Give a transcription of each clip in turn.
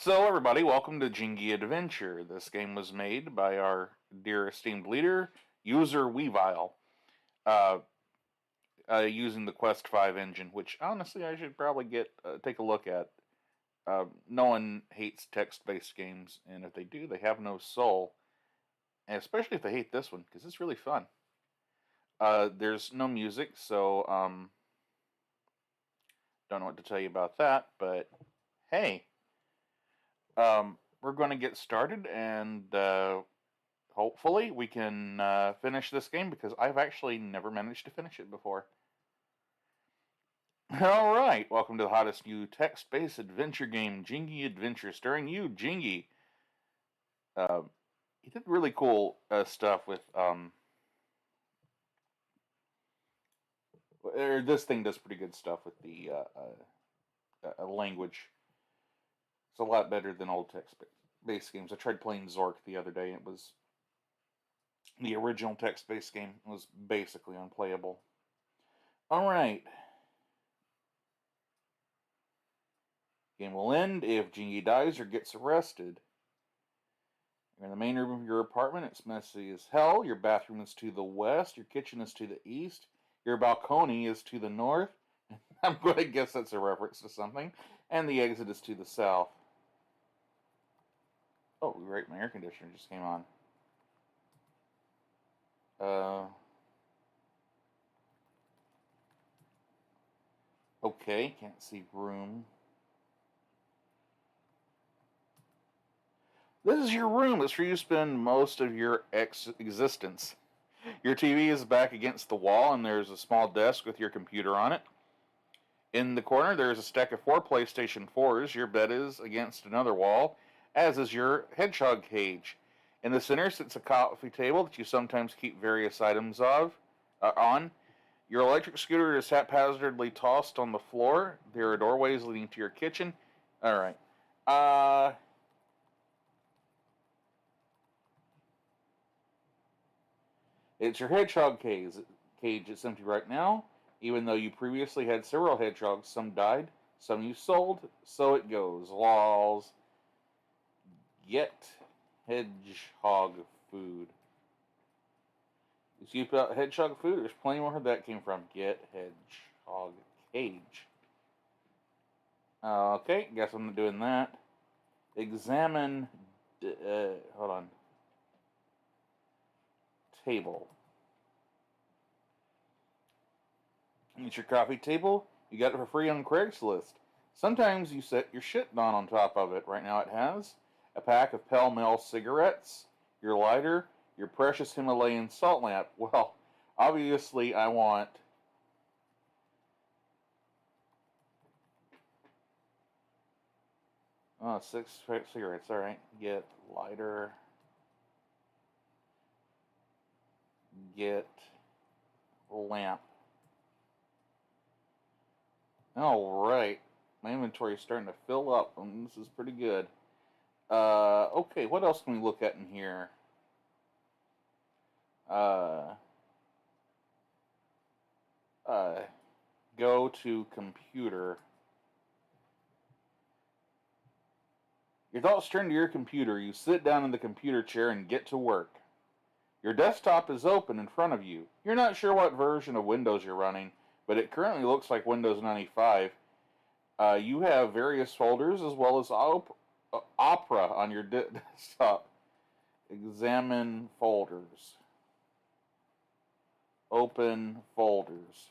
So, everybody, welcome to Jingy Adventure. This game was made by our dear esteemed leader, user Weavile, uh, using the Quest 5 engine, which honestly I should probably take a look at. No one hates text-based games, and if they do, they have no soul. And especially if they hate this one, because it's really fun. There's no music, so don't know what to tell you about that. But hey, we're going to get started, and hopefully we can finish this game because I've actually never managed to finish it before. All right, welcome to the hottest new text-based adventure game, Jingy Adventure, starring you, Jingy. Uh, he did really cool stuff with or this thing does pretty good stuff with the language. It's a lot better than old text-based games. I tried playing Zork the other day. It was the original text-based game. It was basically unplayable. All right. Game will end if Jingy dies or gets arrested. You're in the main room of your apartment. It's messy as hell. Your bathroom is to the west. Your kitchen is to the east. Your balcony is to the north. I'm going to guess that's a reference to something. And the exit is to the south. Oh, right, my air conditioner just came on. Okay, can't see room. This is your room. It's where you spend most of your existence. Your TV is back against the wall, and there's a small desk with your computer on it. In the corner, there is a stack of 4 PlayStation 4s. Your bed is against another wall, as is your hedgehog cage. In the center sits a coffee table that you sometimes keep various items on. Your electric scooter is haphazardly tossed on the floor. There are doorways leading to your kitchen. All right. It's your hedgehog cage. It's empty right now. Even though you previously had several hedgehogs, some died, some you sold. So it goes. Lols. Get hedgehog food. You keep hedgehog food. There's plenty more where that came from. Get hedgehog cage. Okay, guess I'm not doing that. Examine. Hold on. Table. It's your coffee table. You got it for free on Craigslist. Sometimes you set your shit on top of it. Right now it has a pack of Pell Mell cigarettes, your lighter, your precious Himalayan salt lamp. Well, obviously I want six cigarettes. All right, get lighter, get lamp. All right, my inventory is starting to fill up, and this is pretty good. Okay, what else can we look at in here? Uh, uh, go to computer. Your thoughts turn to your computer. You sit down in the computer chair and get to work. Your desktop is open in front of you. You're not sure what version of Windows you're running, but it currently looks like Windows 95. You have various folders as well as Opera on your desktop. Examine folders. Open folders.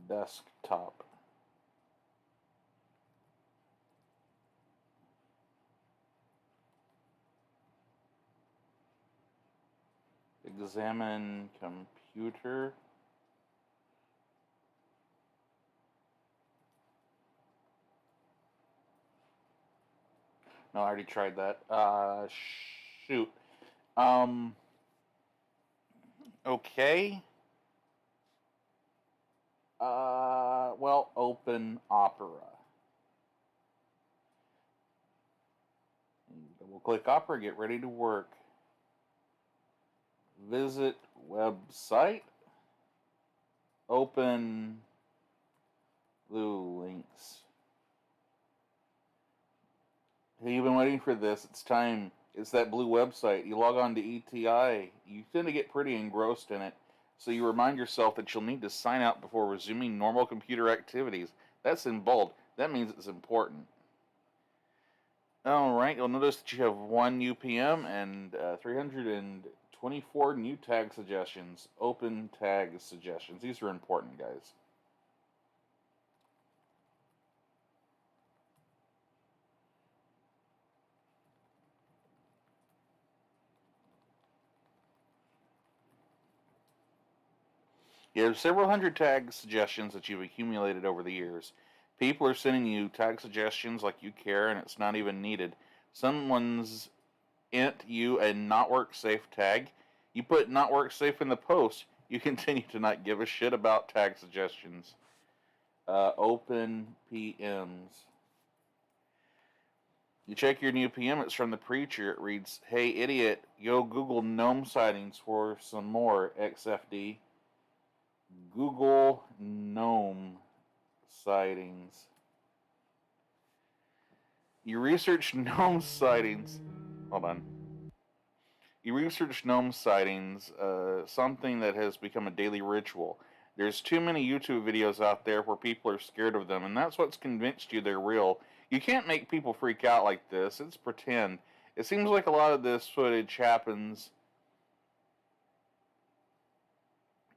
Desktop. Examine computer. No, I already tried that. Shoot. Um, okay. Well, open Opera. Double click Opera, get ready to work. Visit website. Open Blue links. Hey, you've been waiting for this. It's time. It's that blue website. You log on to ETI. You tend to get pretty engrossed in it. So you remind yourself that you'll need to sign out before resuming normal computer activities. That's in bold. That means it's important. Alright, you'll notice that you have one UPM and 324 new tag suggestions. Open tag suggestions. These are important, guys. You have several hundred tag suggestions that you've accumulated over the years. People are sending you tag suggestions like you care and it's not even needed. Someone's int you a not work safe tag. You put not work safe in the post. You continue to not give a shit about tag suggestions. Open PMs. You check your new PM, it's from the preacher. It reads, "Hey idiot, go Google gnome sightings for some more XFD. Google gnome sightings." You research gnome sightings. Hold on. You research gnome sightings, something that has become a daily ritual. There's too many YouTube videos out there where people are scared of them, and that's what's convinced you they're real. You can't make people freak out like this. It's pretend. It seems like a lot of this footage happens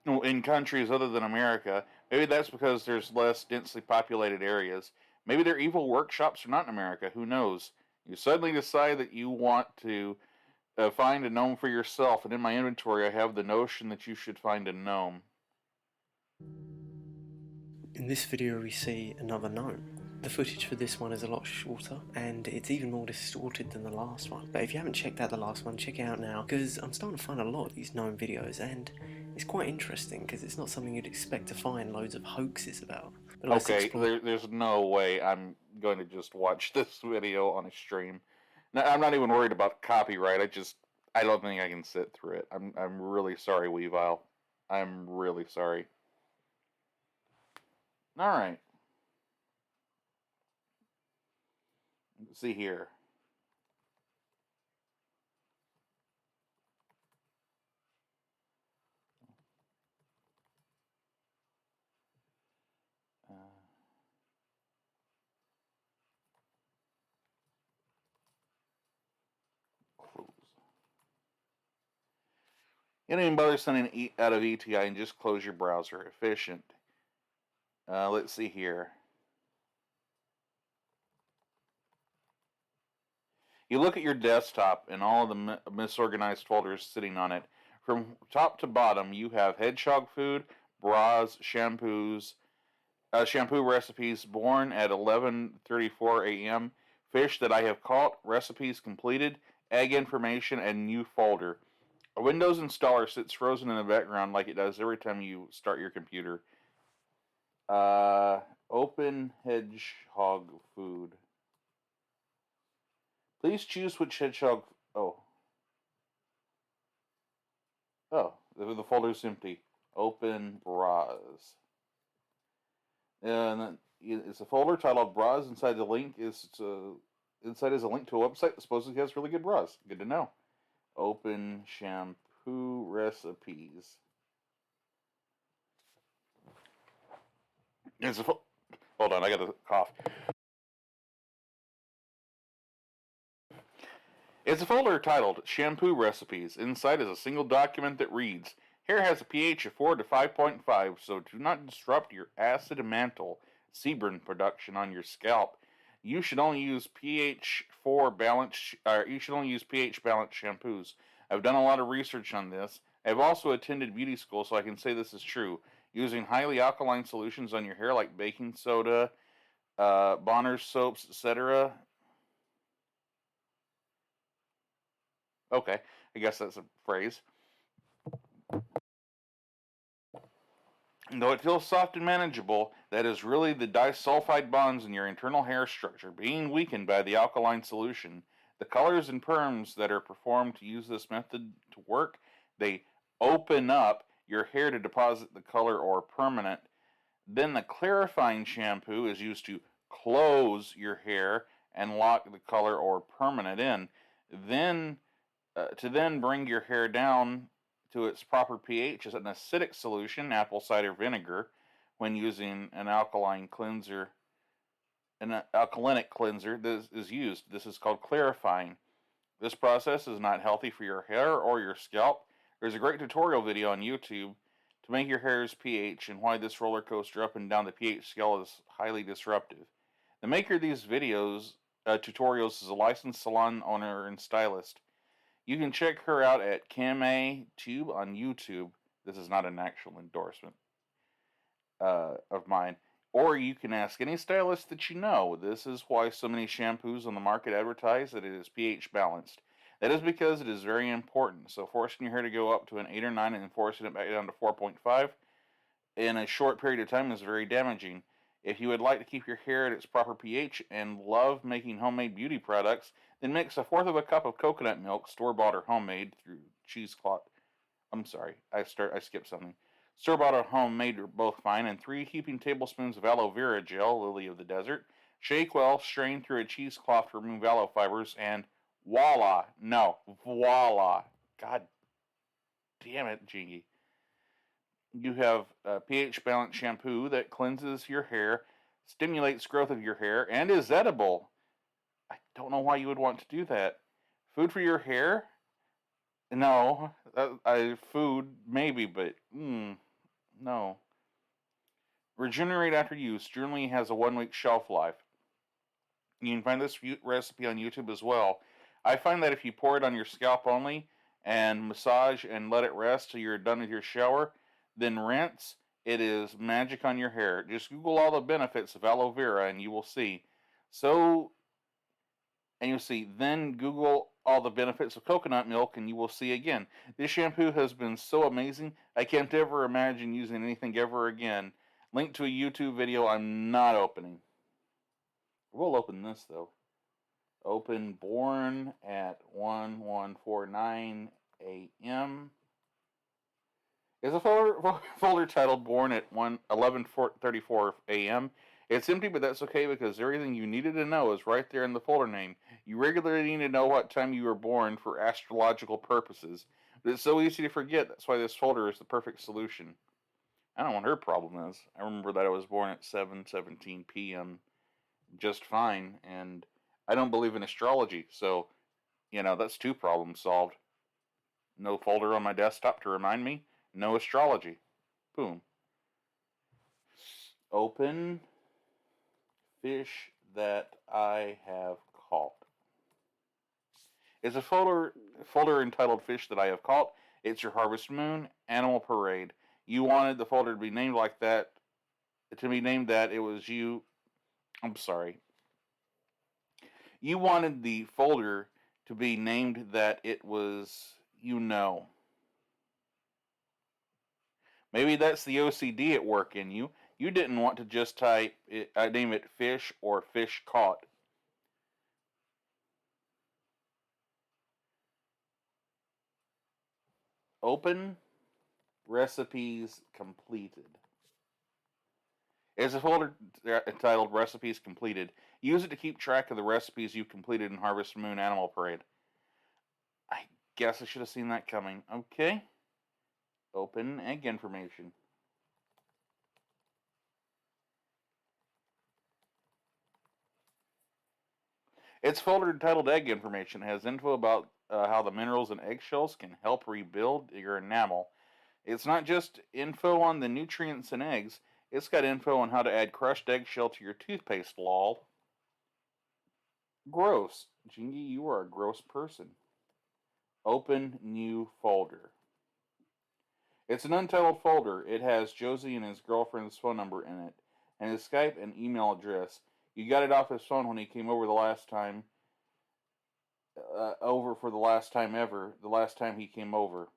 in countries other than America. Maybe that's because there's less densely populated areas. Maybe their evil workshops are not in America. Who knows? You suddenly decide that you want to find a gnome for yourself, and in my inventory I have the notion that you should find a gnome. In this video we see another gnome. The footage for this one is a lot shorter, and it's even more distorted than the last one. But if you haven't checked out the last one, check it out now, because I'm starting to find a lot of these gnome videos, and it's quite interesting, because it's not something you'd expect to find loads of hoaxes about. But Okay, there's no way I'm going to just watch this video on a stream. No, I'm not even worried about copyright. I don't think I can sit through it. I'm really sorry, Weavile. I'm really sorry. All right. Let's see here. Uh, close. You don't even bother sending out of ETI and just close your browser. Efficient. Let's see here. You look at your desktop and all of the misorganized folders sitting on it. From top to bottom, you have hedgehog food, bras, shampoos, shampoo recipes born at 11:34 a.m., fish that I have caught, recipes completed, egg information, and new folder. A Windows installer sits frozen in the background like it does every time you start your computer. Open hedgehog food. Please choose which hedgehog. Oh. Oh, the folder's empty. Open bras. And then it's a folder titled bras. Inside the link is inside is a link to a website that supposedly has really good bras. Good to know. Open shampoo recipes. It's a hold on, I got a cough. It's a folder titled Shampoo Recipes. Inside is a single document that reads, "Hair has a pH of 4 to 5.5, so do not disrupt your acid mantle sebum production on your scalp. You should only use pH balanced shampoos." I've done a lot of research on this. I've also attended beauty school, so I can say this is true. Using highly alkaline solutions on your hair like baking soda, Bonner's soaps, etc. Okay, I guess that's a phrase. Though it feels soft and manageable, that is really the disulfide bonds in your internal hair structure being weakened by the alkaline solution. The colors and perms that are performed to use this method to work, they open up your hair to deposit the color or permanent Then the clarifying shampoo is used to close your hair and lock the color or permanent in. Then to bring your hair down to its proper pH is an acidic solution, apple cider vinegar, when using an alkalinic cleanser that is used. This is called clarifying. This process is not healthy for your hair or your scalp. There's a great tutorial video on YouTube to make your hair's pH and why this roller coaster up and down the pH scale is highly disruptive. The maker of these tutorials is a licensed salon owner and stylist. You can check her out at CamATube on YouTube. This is not an actual endorsement of mine. Or you can ask any stylist that you know. This is why so many shampoos on the market advertise that it is pH balanced. That is because it is very important. So forcing your hair to go up to an 8 or 9 and forcing it back down to 4.5 in a short period of time is very damaging. If you would like to keep your hair at its proper pH and love making homemade beauty products, then mix a fourth of a cup of coconut milk, store-bought or homemade, through cheesecloth. I'm sorry, I skipped something. Store-bought or homemade are both fine, and 3 heaping tablespoons of aloe vera gel, lily of the desert. Shake well, strain through a cheesecloth to remove aloe fibers, and voila! No, voila! God damn it, Jingy. You have a pH balanced shampoo that cleanses your hair, stimulates growth of your hair, and is edible. I don't know why you would want to do that. Food for your hair? No. Food, maybe, but no. Regenerate after use generally has a 1 week shelf life. You can find this recipe on YouTube as well. I find that if you pour it on your scalp only and massage and let it rest till you're done with your shower, then rinse, it is magic on your hair. Just Google all the benefits of aloe vera and you will see. Then Google all the benefits of coconut milk and you will see again. This shampoo has been so amazing, I can't ever imagine using anything ever again. Link to a YouTube video I'm not opening. We'll open this though. Open born at 1149 a.m. It's a folder titled Born at 11:34 a.m. It's empty, but that's okay because everything you needed to know is right there in the folder name. You regularly need to know what time you were born for astrological purposes, but it's so easy to forget. That's why this folder is the perfect solution. I don't know what her problem is. I remember that I was born at 7:17 p.m. just fine, and I don't believe in astrology, so, that's 2 problems solved. No folder on my desktop to remind me. No astrology. Boom. Open fish that I have caught. It's a folder entitled Fish That I Have Caught. It's your Harvest Moon Animal Parade. You wanted the folder to be named like that. To be named that, it was you. I'm sorry. You wanted the folder to be named that it was Maybe that's the OCD at work in you. You didn't want to just name it fish or fish caught. Open recipes completed. It's a folder entitled Recipes Completed. Use it to keep track of the recipes you've completed in Harvest Moon Animal Parade. I guess I should have seen that coming. Okay. Open egg information. Its folder entitled Egg Information has info about how the minerals in eggshells can help rebuild your enamel. It's not just info on the nutrients in eggs, it's got info on how to add crushed eggshell to your toothpaste, lol. Gross. Jingy, you are a gross person. Open new folder. It's an untitled folder. It has Josie and his girlfriend's phone number in it, and his Skype and email address. You got it off his phone when he came over the last time. For the last time ever. The last time he came over.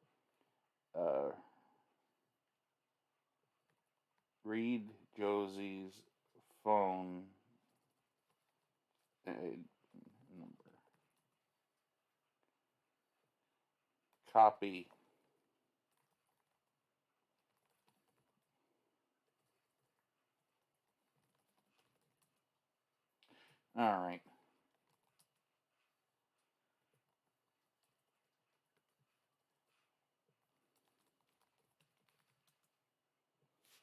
Read Josie's phone number. Copy. All right.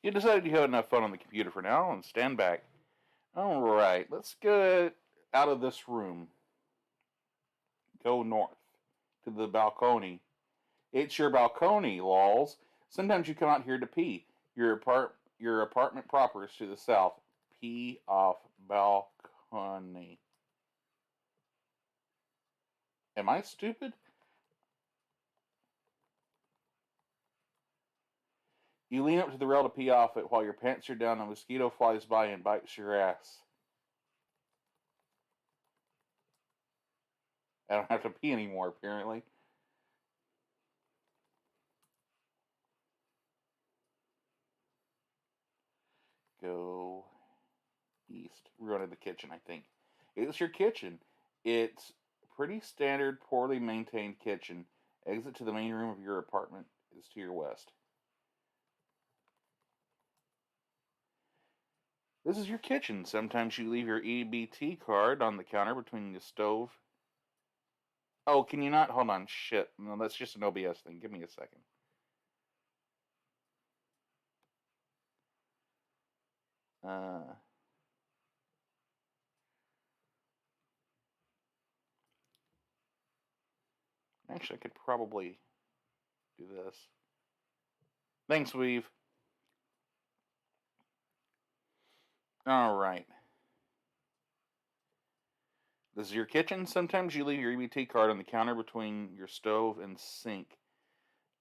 You decided you have enough fun on the computer for now and stand back. All right, let's get out of this room. Go north to the balcony. It's your balcony, lols. Sometimes you come out here to pee. Your apartment proper is to the south. Pee off balcony. Am I stupid? You lean up to the rail to pee off it while your pants are down. A mosquito flies by and bites your ass. I don't have to pee anymore, apparently. Go east. We're going to the kitchen, I think. It's your kitchen. It's pretty standard, poorly maintained kitchen. Exit to the main room of your apartment is to your west. This is your kitchen. Sometimes you leave your EBT card on the counter between the stove. Oh, can you not? Hold on. Shit. No, that's just an OBS thing. Give me a second. Actually, I could probably do this. Thanks, Weave. All right. This is your kitchen. Sometimes you leave your EBT card on the counter between your stove and sink.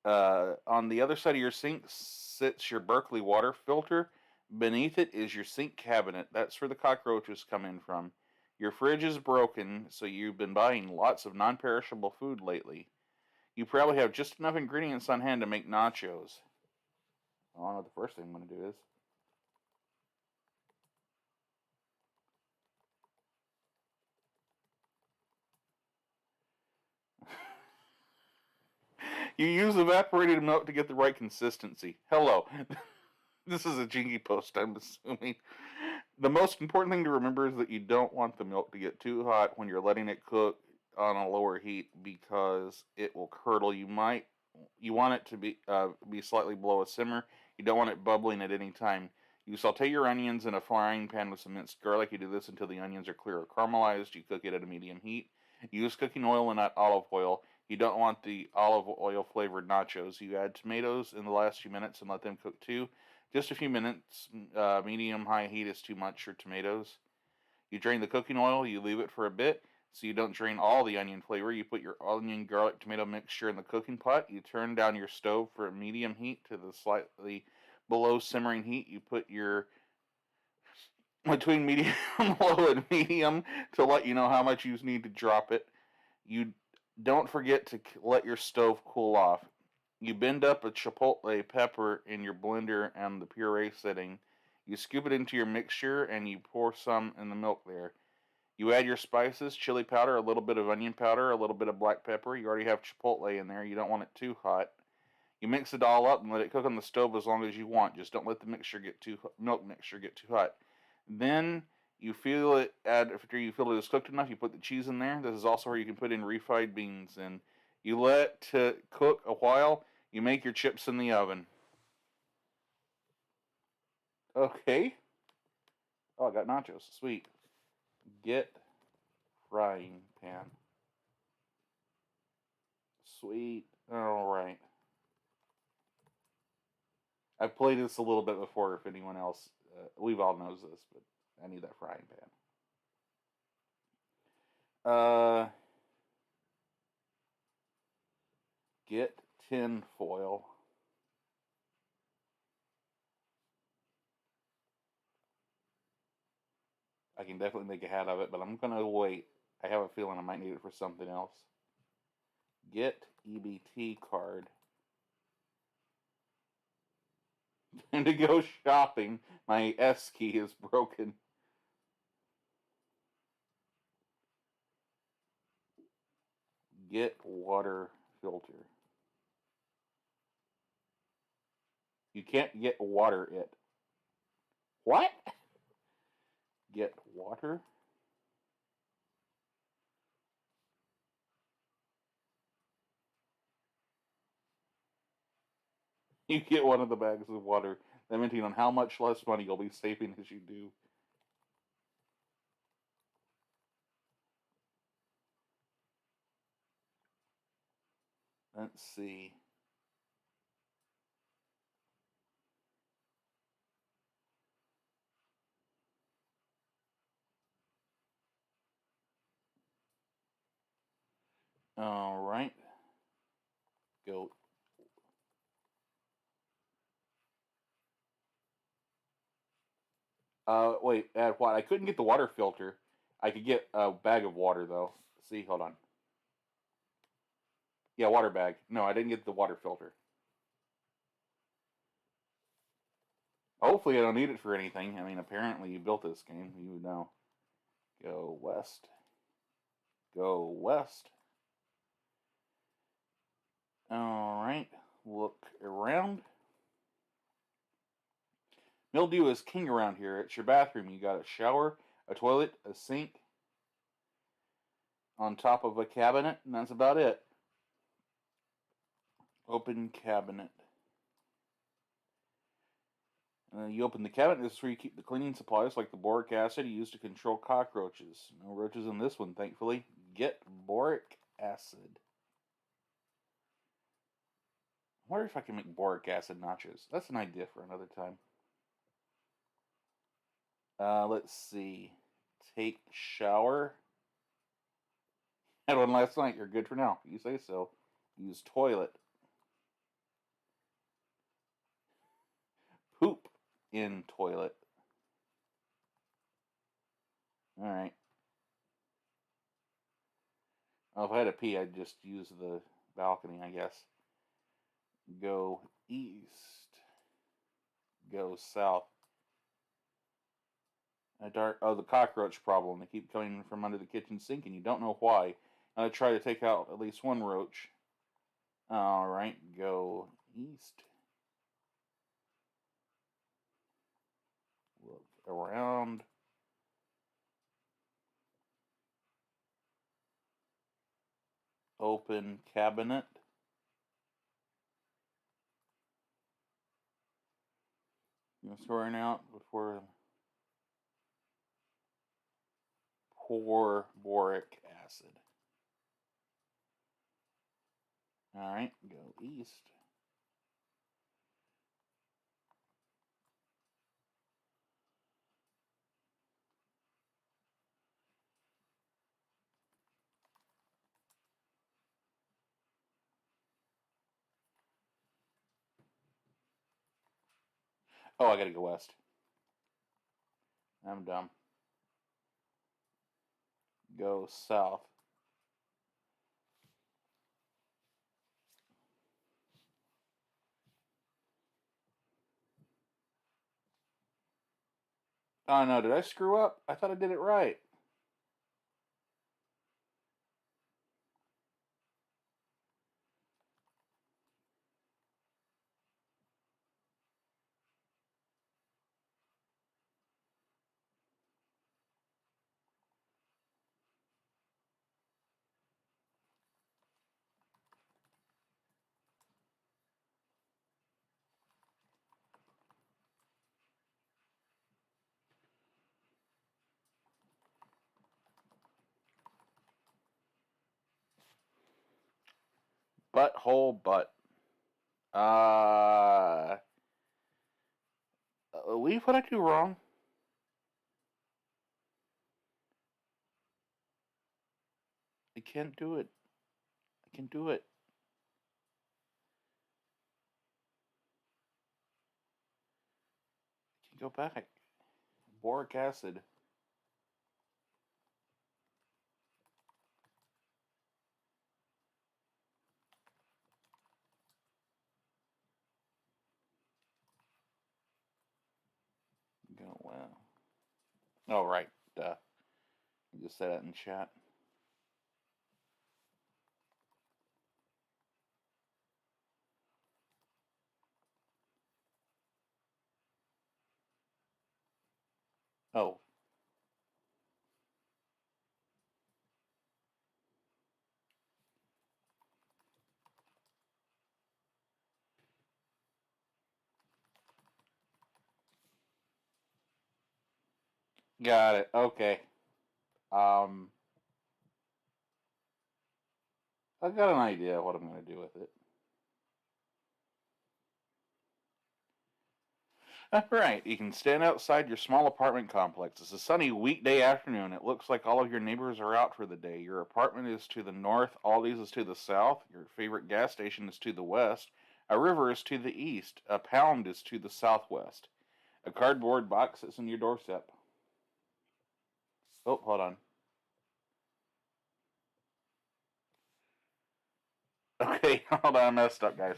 On the other side of your sink sits your Berkeley water filter. Beneath it is your sink cabinet. That's where the cockroaches come in from. Your fridge is broken, so you've been buying lots of non perishable food lately. You probably have just enough ingredients on hand to make nachos. I don't know what the first thing I'm going to do is. You use evaporated milk to get the right consistency. Hello. This is a Jingy post, I'm assuming. The most important thing to remember is that you don't want the milk to get too hot when you're letting it cook on a lower heat because it will curdle. You want it to be slightly below a simmer. You don't want it bubbling at any time. You saute your onions in a frying pan with some minced garlic. You do this until the onions are clear or caramelized. You cook it at a medium heat. You use cooking oil and not olive oil. You don't want the olive oil flavored nachos. You add tomatoes in the last few minutes and let them cook too. Just a few minutes. Medium high heat is too much for tomatoes. You drain the cooking oil. You leave it for a bit so you don't drain all the onion flavor. You put your onion, garlic, tomato mixture in the cooking pot. You turn down your stove for a medium heat to the slightly below simmering heat. You put your between medium, low, and medium to let you know how much you need to drop it. You don't forget to let your stove cool off. You bend up a chipotle pepper in your blender and the puree setting. You scoop it into your mixture and you pour some in the milk there. You add your spices, chili powder, a little bit of onion powder, a little bit of black pepper. You already have chipotle in there. You don't want it too hot. You mix it all up and let it cook on the stove as long as you want. Just don't let the milk mixture get too hot. Then you feel it. After you feel it is cooked enough, you put the cheese in there. This is also where you can put in refried beans, and you let it cook a while. You make your chips in the oven. Okay. Oh, I got nachos. Sweet. Get frying pan. Sweet. All right. I've played this a little bit before. If anyone else, we've all knows this, but I need that frying pan. Get tin foil. I can definitely make a hat of it, but I'm gonna wait. I have a feeling I might need it for something else. Get EBT card. And to go shopping. My S key is broken. Get water filter. You can't get water it. What? Get water? You get one of the bags of water, limiting on how much less money you'll be saving as you do. Let's see. All right. Go. Wait. Add what? I couldn't get the water filter. I could get a bag of water though. See, hold on. Yeah, water bag. No, I didn't get the water filter. Hopefully, I don't need it for anything. I mean, apparently, you built this game. You would know. Go west. Go west. All right. Look around. Mildew is king around here. It's your bathroom. You got a shower, a toilet, a sink on top of a cabinet, and that's about it. Open cabinet. And then you open the cabinet. This is where you keep the cleaning supplies like the boric acid used to control cockroaches. No roaches in this one, thankfully. Get boric acid. I wonder if I can make boric acid nachos. That's an idea for another time. Let's see. Take shower. Had one last night. You're good for now. You say so. Use toilet. Poop in toilet. All right. Well, if I had to pee, I'd just use the balcony, I guess. Go east. Go south. The cockroach problem. They keep coming from under the kitchen sink, and you don't know why. I try to take out at least one roach. All right, go east. Look around. Open cabinet. Throwing out before pour boric acid. All right, go east. Oh, I gotta go west. I'm dumb. Go south. Oh no, did I screw up? I thought I did it right. Butthole butt. Leave what I do wrong. I can't do it. I can do it. I can go back. Boric acid. Go well. Oh right. Duh. You just said that in chat. Oh. Got it. Okay. Um, I've got an idea what I'm going to do with it. Right. You can stand outside your small apartment complex. It's a sunny weekday afternoon. It looks like all of your neighbors are out for the day. Your apartment is to the north, Aldi's is to the south, your favorite gas station is to the west, a river is to the east, a pound is to the southwest. A cardboard box sits on your doorstep. Oh, hold on. Okay, hold on. I messed up, guys.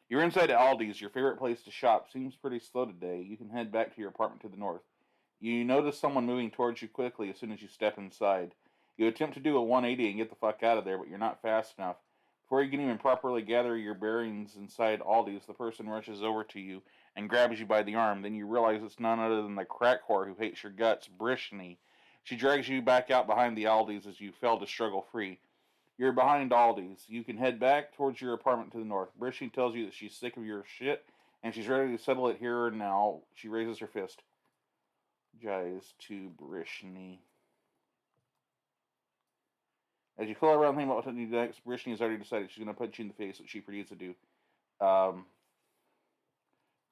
You're inside Aldi's, your favorite place to shop. Seems pretty slow today. You can head back to your apartment to the north. You notice someone moving towards you quickly as soon as you step inside. You attempt to do a 180 and get the fuck out of there, but you're not fast enough. Before you can even properly gather your bearings inside Aldi's, the person rushes over to you and grabs you by the arm. Then you realize it's none other than the crack whore who hates your guts, Brishny. She drags you back out behind the Aldi's as you fail to struggle free. You're behind Aldi's. You can head back towards your apartment to the north. Brishny tells you that she's sick of your shit and she's ready to settle it here and now. She raises her fist. Apologize to Brishny. As you pull around thinking about what to do next, Brishny has already decided she's going to punch you in the face, what she proceeds to do. Um,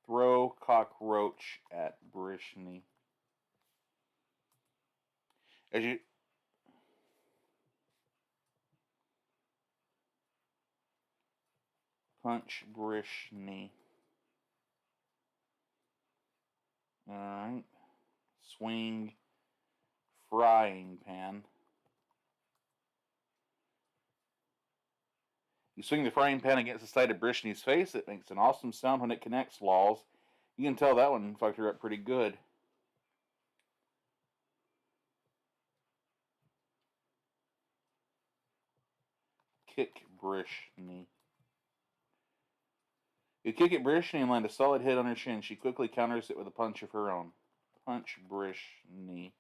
Throw cockroach at Brishny. As you punch Brishny. Alright. Swing frying pan. You swing the frying pan against the side of Brishny's face. It makes an awesome sound when it connects, lols. You can tell that one fucked her up pretty good. Kick Brishny. You kick at Brishny and land a solid hit on her chin. She quickly counters it with a punch of her own. Punch Brishny.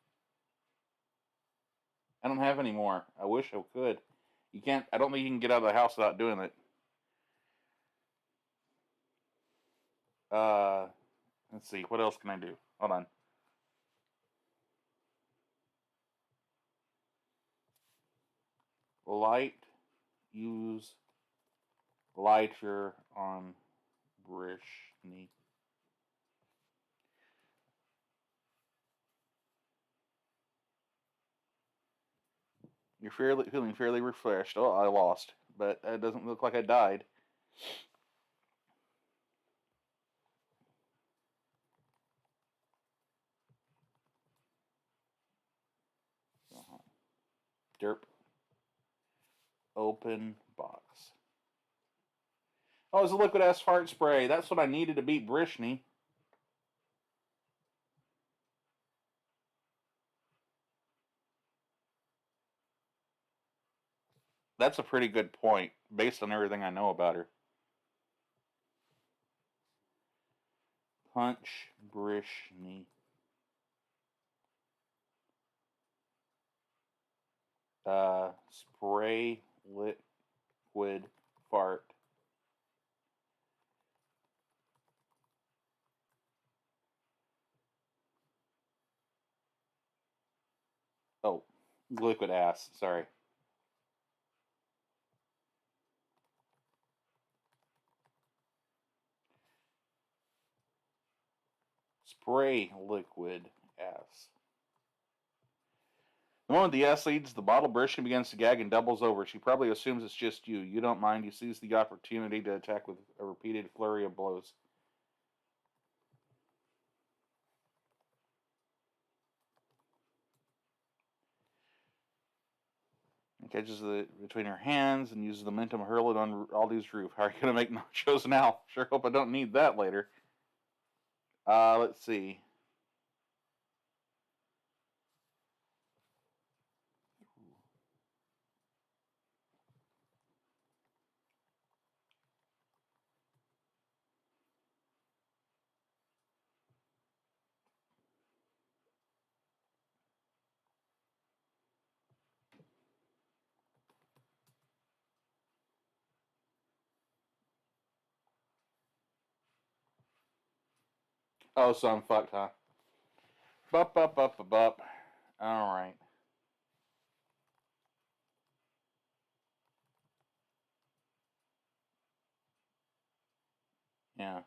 I don't have any more. I wish I could. You can't. I don't think you can get out of the house without doing it. Let's see. What else can I do? Hold on. Light. Use lighter on Brishny. You're feeling fairly refreshed. Oh, I lost, but it doesn't look like I died. Derp. Open box. Oh, it's a liquid ass fart spray. That's what I needed to beat Brishny. That's a pretty good point, based on everything I know about her. Punch Brishny. Spray liquid fart. Oh, liquid ass. Sorry. Spray liquid ass. The moment the ass leads the bottle, Brishkin begins to gag and doubles over. She probably assumes it's just you. You don't mind. You seize the opportunity to attack with a repeated flurry of blows. And catches it between her hands and uses the momentum to hurl it on Aldi's roof. How are you going to make nachos now? Sure hope I don't need that later. Let's see. Oh, so I'm fucked, huh? Bup, bup, bup, bup, bup. All right. Yeah.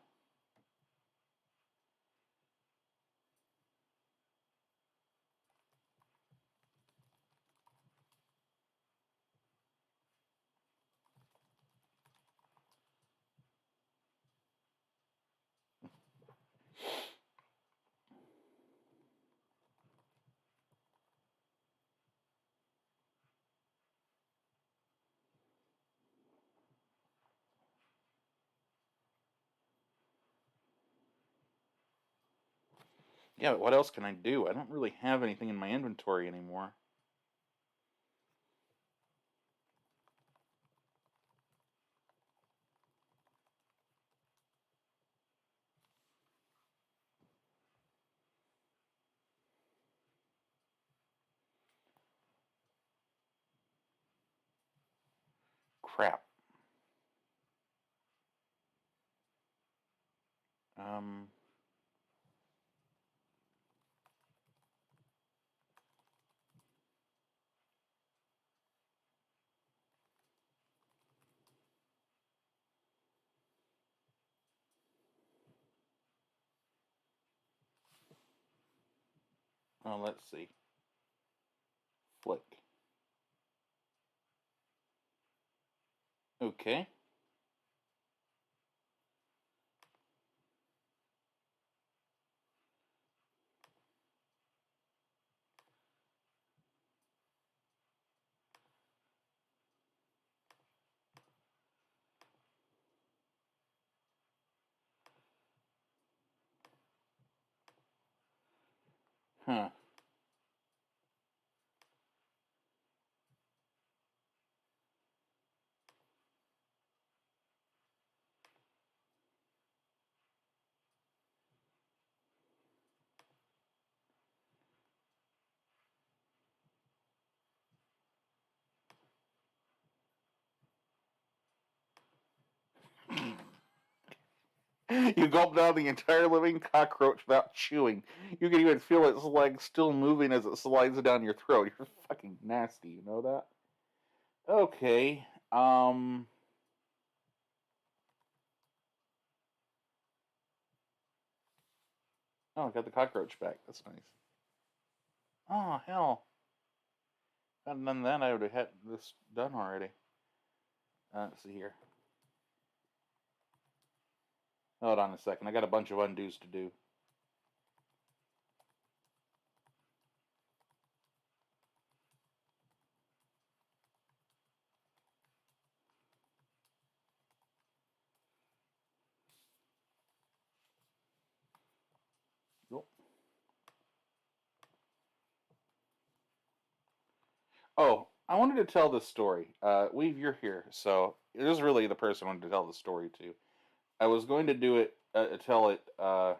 Yeah, but what else can I do? I don't really have anything in my inventory anymore. Crap. Um. Oh, let's see. Flick. Okay. Huh. You gulp down the entire living cockroach without chewing. You can even feel its legs still moving as it slides down your throat. You're fucking nasty, you know that? Okay. Oh, I got the cockroach back. That's nice. Oh, hell. If I hadn't done that, I would have had this done already. Let's see here. Hold on a second. I got a bunch of undos to do. Nope. Oh, I wanted to tell this story. Weave, you're here, so it is really the person I wanted to tell the story to. I was going to do it, tell it. I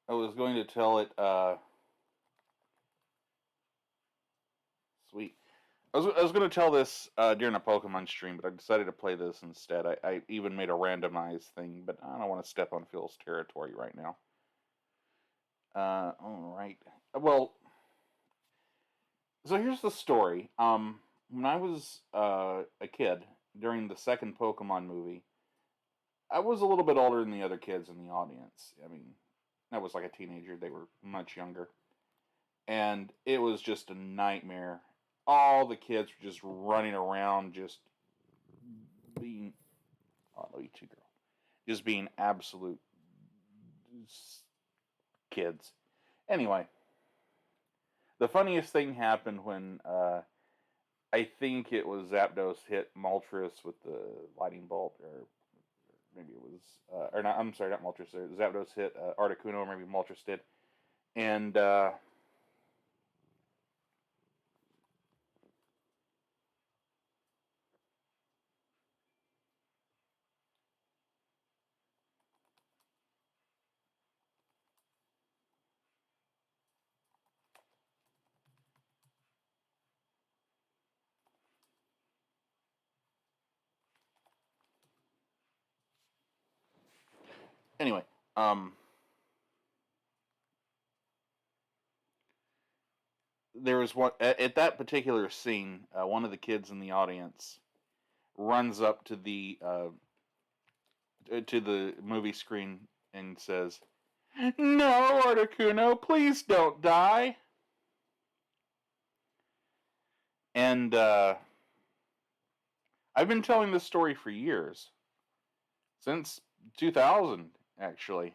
was going to tell it. Sweet. I was going to tell this during a Pokemon stream, but I decided to play this instead. I even made a randomized thing, but I don't want to step on Phil's territory right now. All right. Well, so here's the story. When I was a kid during the second Pokemon movie, I was a little bit older than the other kids in the audience. I mean, I was like a teenager. They were much younger, and it was just a nightmare. All the kids were just running around, just being, oh, I love you too, girl, just being absolute kids. Anyway, the funniest thing happened when I think it was Zapdos hit Moltres with the lightning bolt, or maybe it was, or not. I'm sorry, not Moltres. Zapdos hit Articuno, or maybe Moltres did, and Anyway, there was one at that particular scene. One of the kids in the audience runs up to the movie screen and says, "No, Articuno, please don't die." And I've been telling this story for years, since 2000, actually.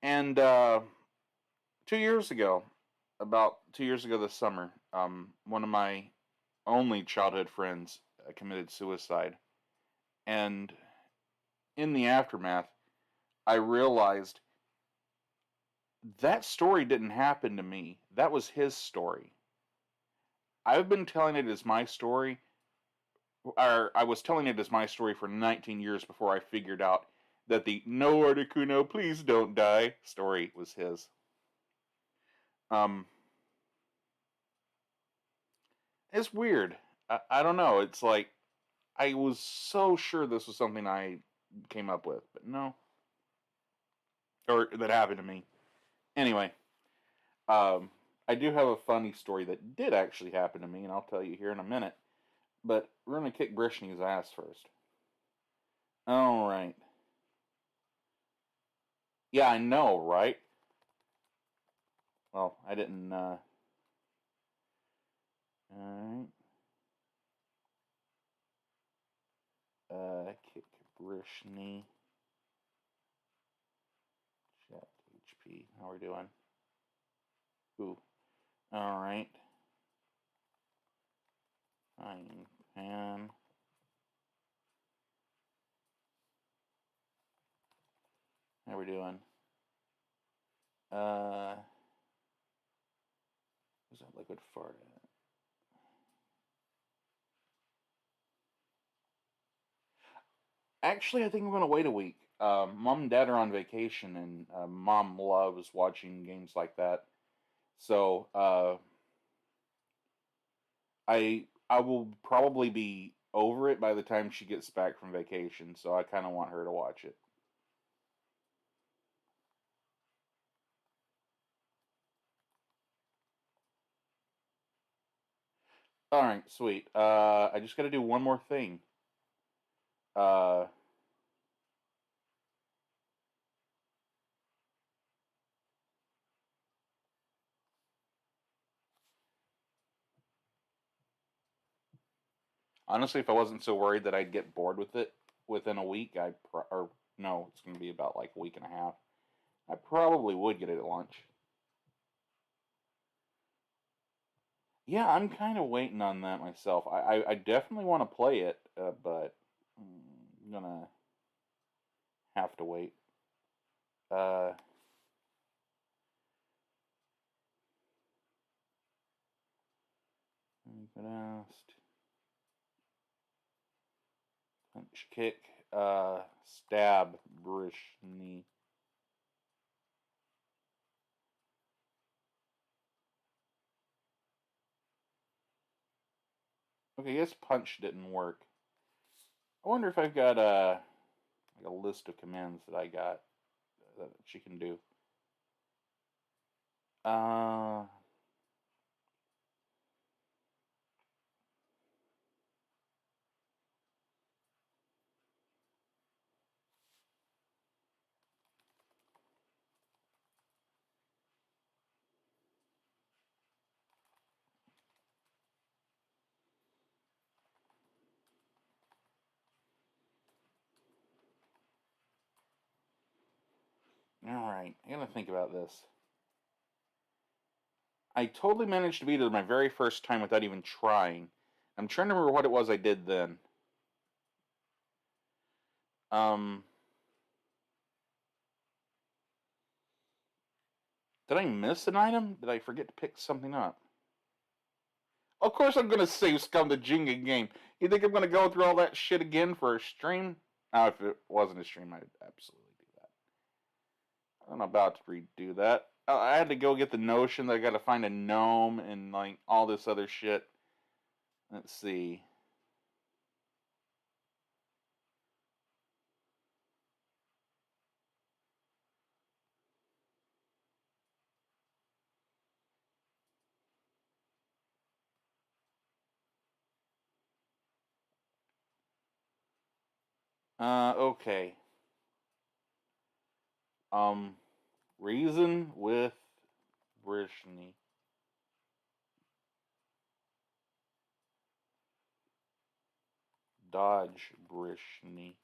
And 2 years ago, about 2 years ago this summer, one of my only childhood friends committed suicide. And in the aftermath, I realized that story didn't happen to me. That was his story. I've been telling it as my story, or I was telling it as my story for 19 years before I figured out that the "No, Articuno, please don't die" story was his. Um, it's weird. I don't know. It's like I was so sure this was something I came up with, but no, or that happened to me. Anyway, um, I do have a funny story that did actually happen to me, and I'll tell you here in a minute. But we're gonna kick Brishni's ass first. All right. Yeah, I know, right? Well, I didn't. All right. Kick Brishni. Chat HP. How we doing? Ooh. All right. Frying pan. How we doing? Where's that liquid fart at? Actually, I think I'm gonna wait a week. Mom and Dad are on vacation, and Mom loves watching games like that. So I will probably be over it by the time she gets back from vacation. So I kind of want her to watch it. All right, sweet. I just got to do one more thing. Uh, Honestly, if I wasn't so worried that I'd get bored with it within a week, or no, it's going to be about like a week and a half. I probably would get it at lunch. Yeah, I'm kind of waiting on that myself. I definitely want to play it, but I'm gonna have to wait. Uh, Pronounced punch kick, stab Brishni. Okay, I guess punch didn't work. I wonder if I've got like a list of commands that I got that she can do. Uh, all right, I gotta think about this. I totally managed to beat it my very first time without even trying. I'm trying to remember what it was I did then. Um, did I miss an item? Did I forget to pick something up? Of course I'm gonna save Scum the Jenga game. You think I'm gonna go through all that shit again for a stream? Now, if it wasn't a stream, I'd absolutely do that. I'm about to redo that. I had to go get the notion that I gotta find a gnome and like all this other shit. Let's see. Okay. Um, reason with Brishny. Dodge Brishny.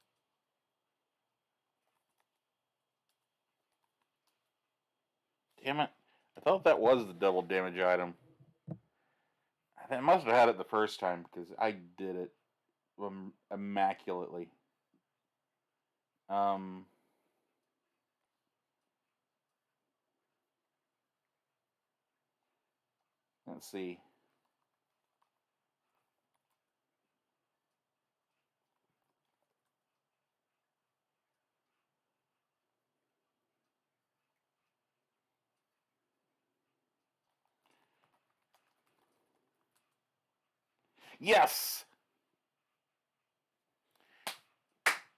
Damn it. I thought that was the double damage item. I must have had it the first time because I did it immaculately. Um, let's see. Yes!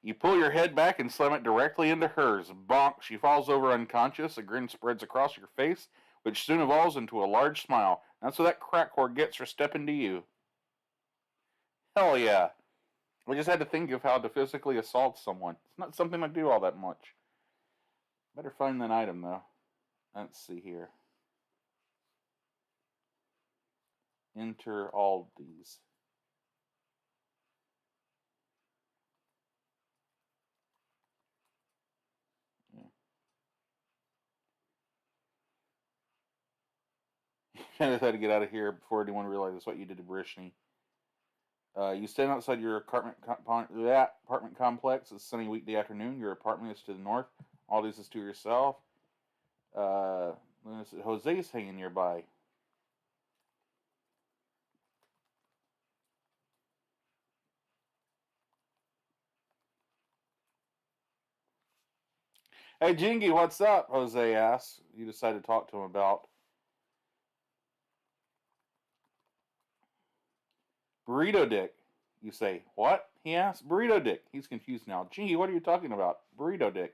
You pull your head back and slam it directly into hers. Bonk! She falls over unconscious. A grin spreads across your face, which soon evolves into a large smile. That's what that crack whore gets for stepping to you. Hell yeah. We just had to think of how to physically assault someone. It's not something I do all that much. Better find that item, though. Let's see here. Enter all these. Yeah. I just had to get out of here before anyone realizes what you did to Brishny. You stand outside your apartment complex. It's a sunny weekday afternoon. Your apartment is to the north. All this is to yourself. Jose's hanging nearby. Hey, Jingy, what's up? Jose asks. You decide to talk to him about Burrito Dick. You say, what? He asks. Burrito Dick. He's confused now. Jingy, what are you talking about? Burrito Dick.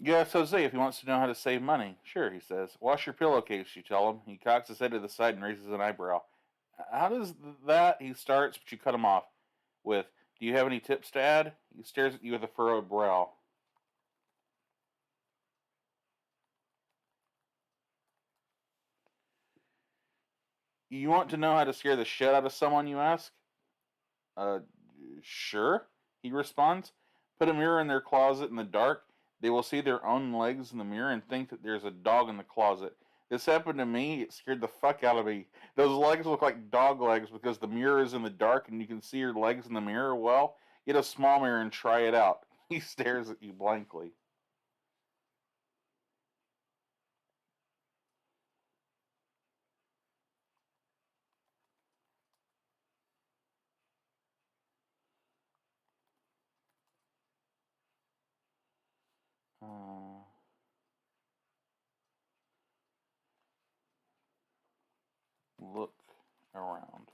You ask Jose if he wants to know how to save money. Sure, he says. Wash your pillowcase, you tell him. He cocks his head to the side and raises an eyebrow. How does that? He starts, but you cut him off with, do you have any tips to add? He stares at you with a furrowed brow. You want to know how to scare the shit out of someone, you ask? Uh, sure, he responds. Put a mirror in their closet in the dark. They will see their own legs in the mirror and think that there's a dog in the closet. This happened to me. It scared the fuck out of me. Those legs look like dog legs because the mirror is in the dark and you can see your legs in the mirror. Well, get a small mirror and try it out. He stares at you blankly. Uh, look around.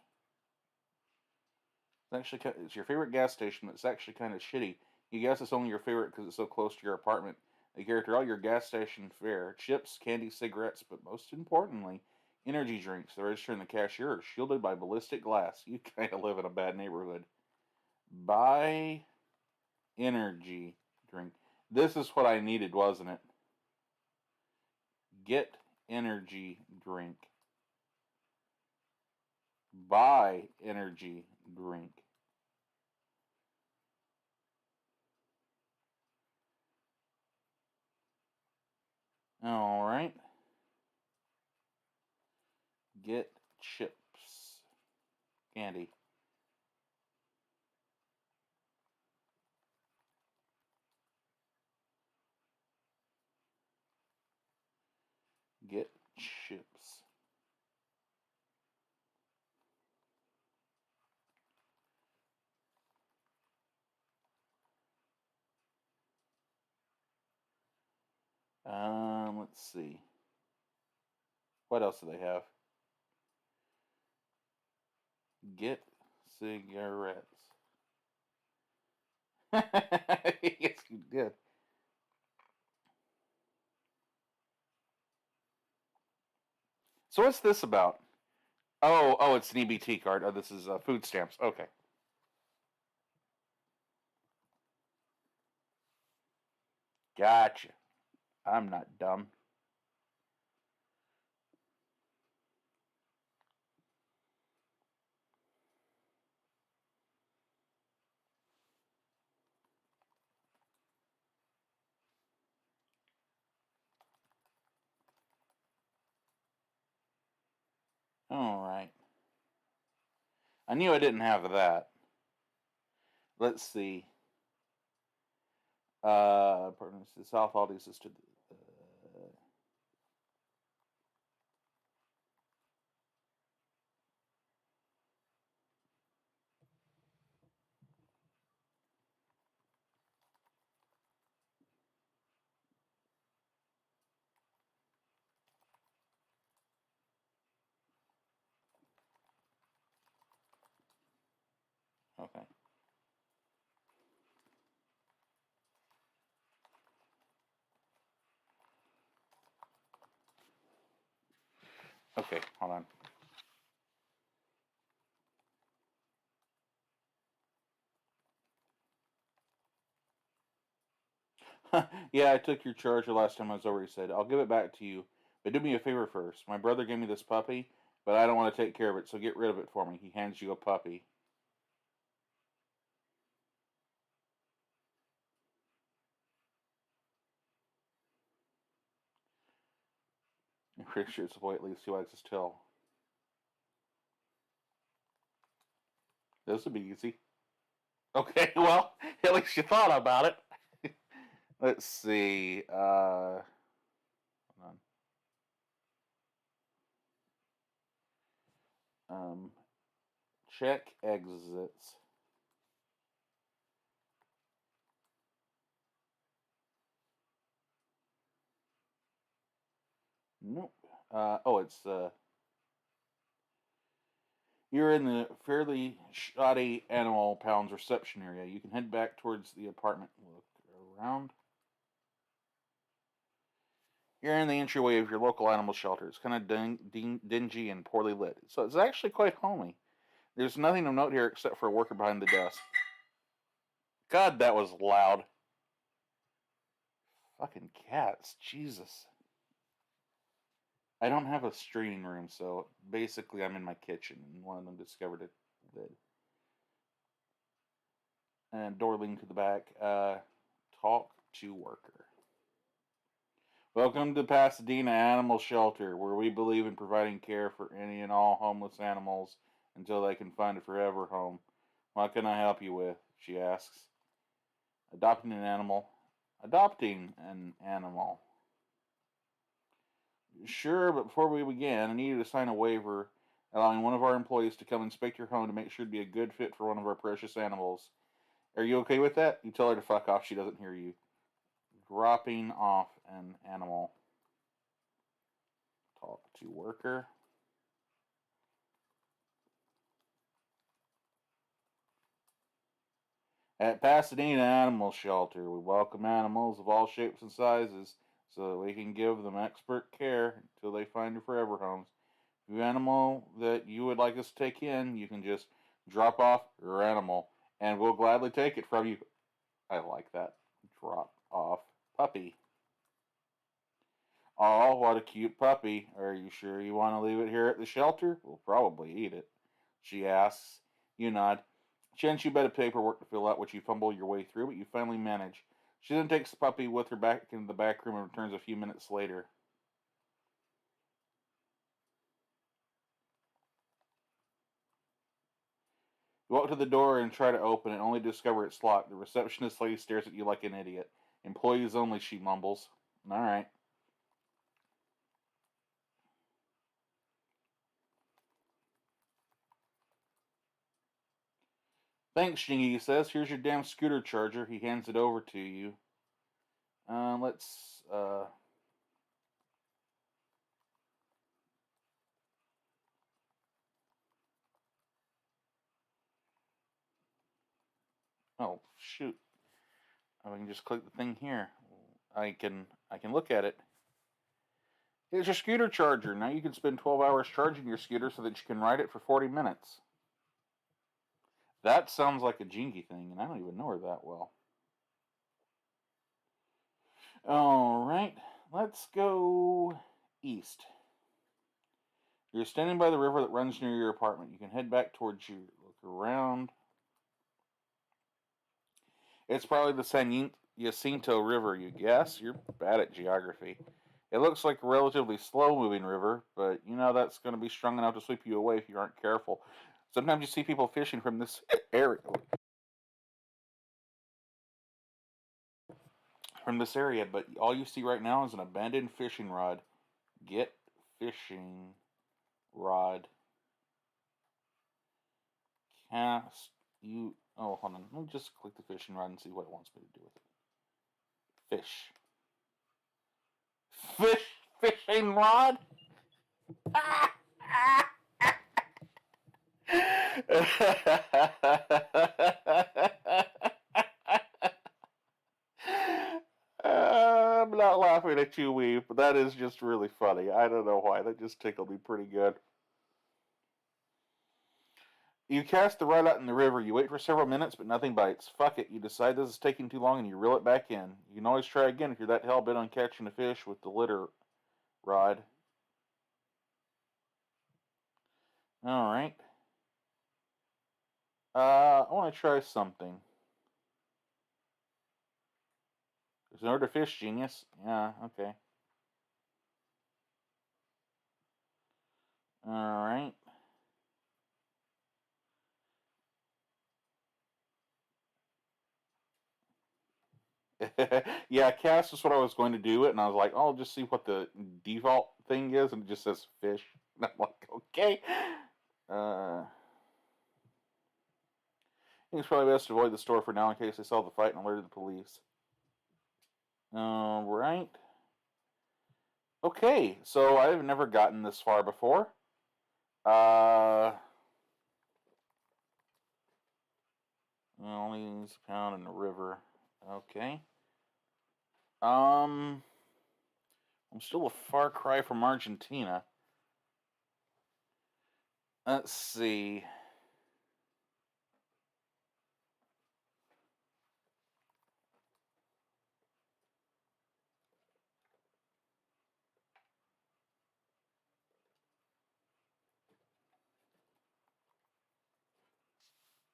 It's your favorite gas station. It's actually kind of shitty. You guess it's only your favorite because it's so close to your apartment. They character all your gas station fare: chips, candy, cigarettes, but most importantly, energy drinks. The register and the cashier are shielded by ballistic glass. You kind of live in a bad neighborhood. Buy energy drink. This is what I needed, wasn't it? Get energy drink. Buy energy drink. All right. Get chips. Candy. Get chips. Let's see. What else do they have? Get cigarettes. Yes, you did. So what's this about? Oh, it's an EBT card. Oh, this is food stamps. Okay. Gotcha. I'm not dumb. All right. I knew I didn't have that. Let's see. Pardon me, the South Aldi's is to okay. Okay, hold on. Yeah, I took your charger last time I was over. He said, I'll give it back to you, but do me a favor first. My brother gave me this puppy, but I don't want to take care of it, so get rid of it for me. He hands you a puppy. I'm pretty sure it's the boy at least he wags his tail. This would be easy. Okay, well, at least you thought about it. Let's see. Hold on. Check exits. Nope. It's you're in the fairly shoddy Animal Pounds reception area. You can head back towards the apartment. Look around. You're in the entryway of your local animal shelter. It's kind of dingy and poorly lit, so it's actually quite homey. There's nothing of note here except for a worker behind the desk. God, that was loud. Fucking cats, Jesus. I don't have a streaming room, so basically I'm in my kitchen, and one of them discovered it. And door leading to the back. Talk to worker. Welcome to Pasadena Animal Shelter, where we believe in providing care for any and all homeless animals until they can find a forever home. What can I help you with? She asks. Adopting an animal. Adopting an animal. Sure, but before we begin, I need you to sign a waiver allowing one of our employees to come inspect your home to make sure to be a good fit for one of our precious animals. Are you okay with that? You tell her to fuck off. She doesn't hear you. Dropping off an animal. Talk to worker. At Pasadena Animal Shelter, we welcome animals of all shapes and sizes so that we can give them expert care until they find their forever homes. If you animal that you would like us to take in, you can just drop off your animal and we'll gladly take it from you. I like that. Drop off puppy. Oh, what a cute puppy. Are you sure you want to leave it here at the shelter? We'll probably eat it. She asks. You nod. She hands you a bit of paperwork to fill out, which you fumble your way through, but you finally manage. She then takes the puppy with her back into the back room and returns a few minutes later. You walk to the door and try to open it, only to discover it's locked. The receptionist lady stares at you like an idiot. Employees only, she mumbles. All right. Thanks, Shingy, he says. Here's your damn scooter charger. He hands it over to you. Let's. Oh, shoot. I can just click the thing here. I can look at it. Here's your scooter charger. Now you can spend 12 hours charging your scooter so that you can ride it for 40 minutes. That sounds like a Jingy thing, and I don't even know her that well. Alright, let's go east. You're standing by the river that runs near your apartment. You can head back towards you. Look around. It's probably the San Jacinto River, you guess. You're bad at geography. It looks like a relatively slow-moving river, but you know that's going to be strong enough to sweep you away if you aren't careful. Sometimes you see people fishing from this area. But all you see right now is an abandoned fishing rod. Get fishing rod. Cast you. Oh, hold on. Let me just click the fishing rod and see what it wants me to do with it. Fish. Fishing rod. I'm not laughing at you, Weave, but that is just really funny. I don't know why. That just tickled me pretty good. You cast the rod out in the river. You wait for several minutes, but nothing bites. Fuck it. You decide this is taking too long and you reel it back in. You can always try again if you're that hell bent on catching a fish with the litter rod. Alright. I want to try something. There's an order to fish, genius. Yeah, okay. Alright. Yeah, cast is what I was going to do it, and I was like, oh, I'll just see what the default thing is, and it just says fish. And I'm like, okay. I think it's probably best to avoid the store for now in case they saw the fight and alerted the police. Alright. Okay, so I've never gotten this far before. Only needs a pound in the river. Okay. I'm still a far cry from Argentina. Let's see.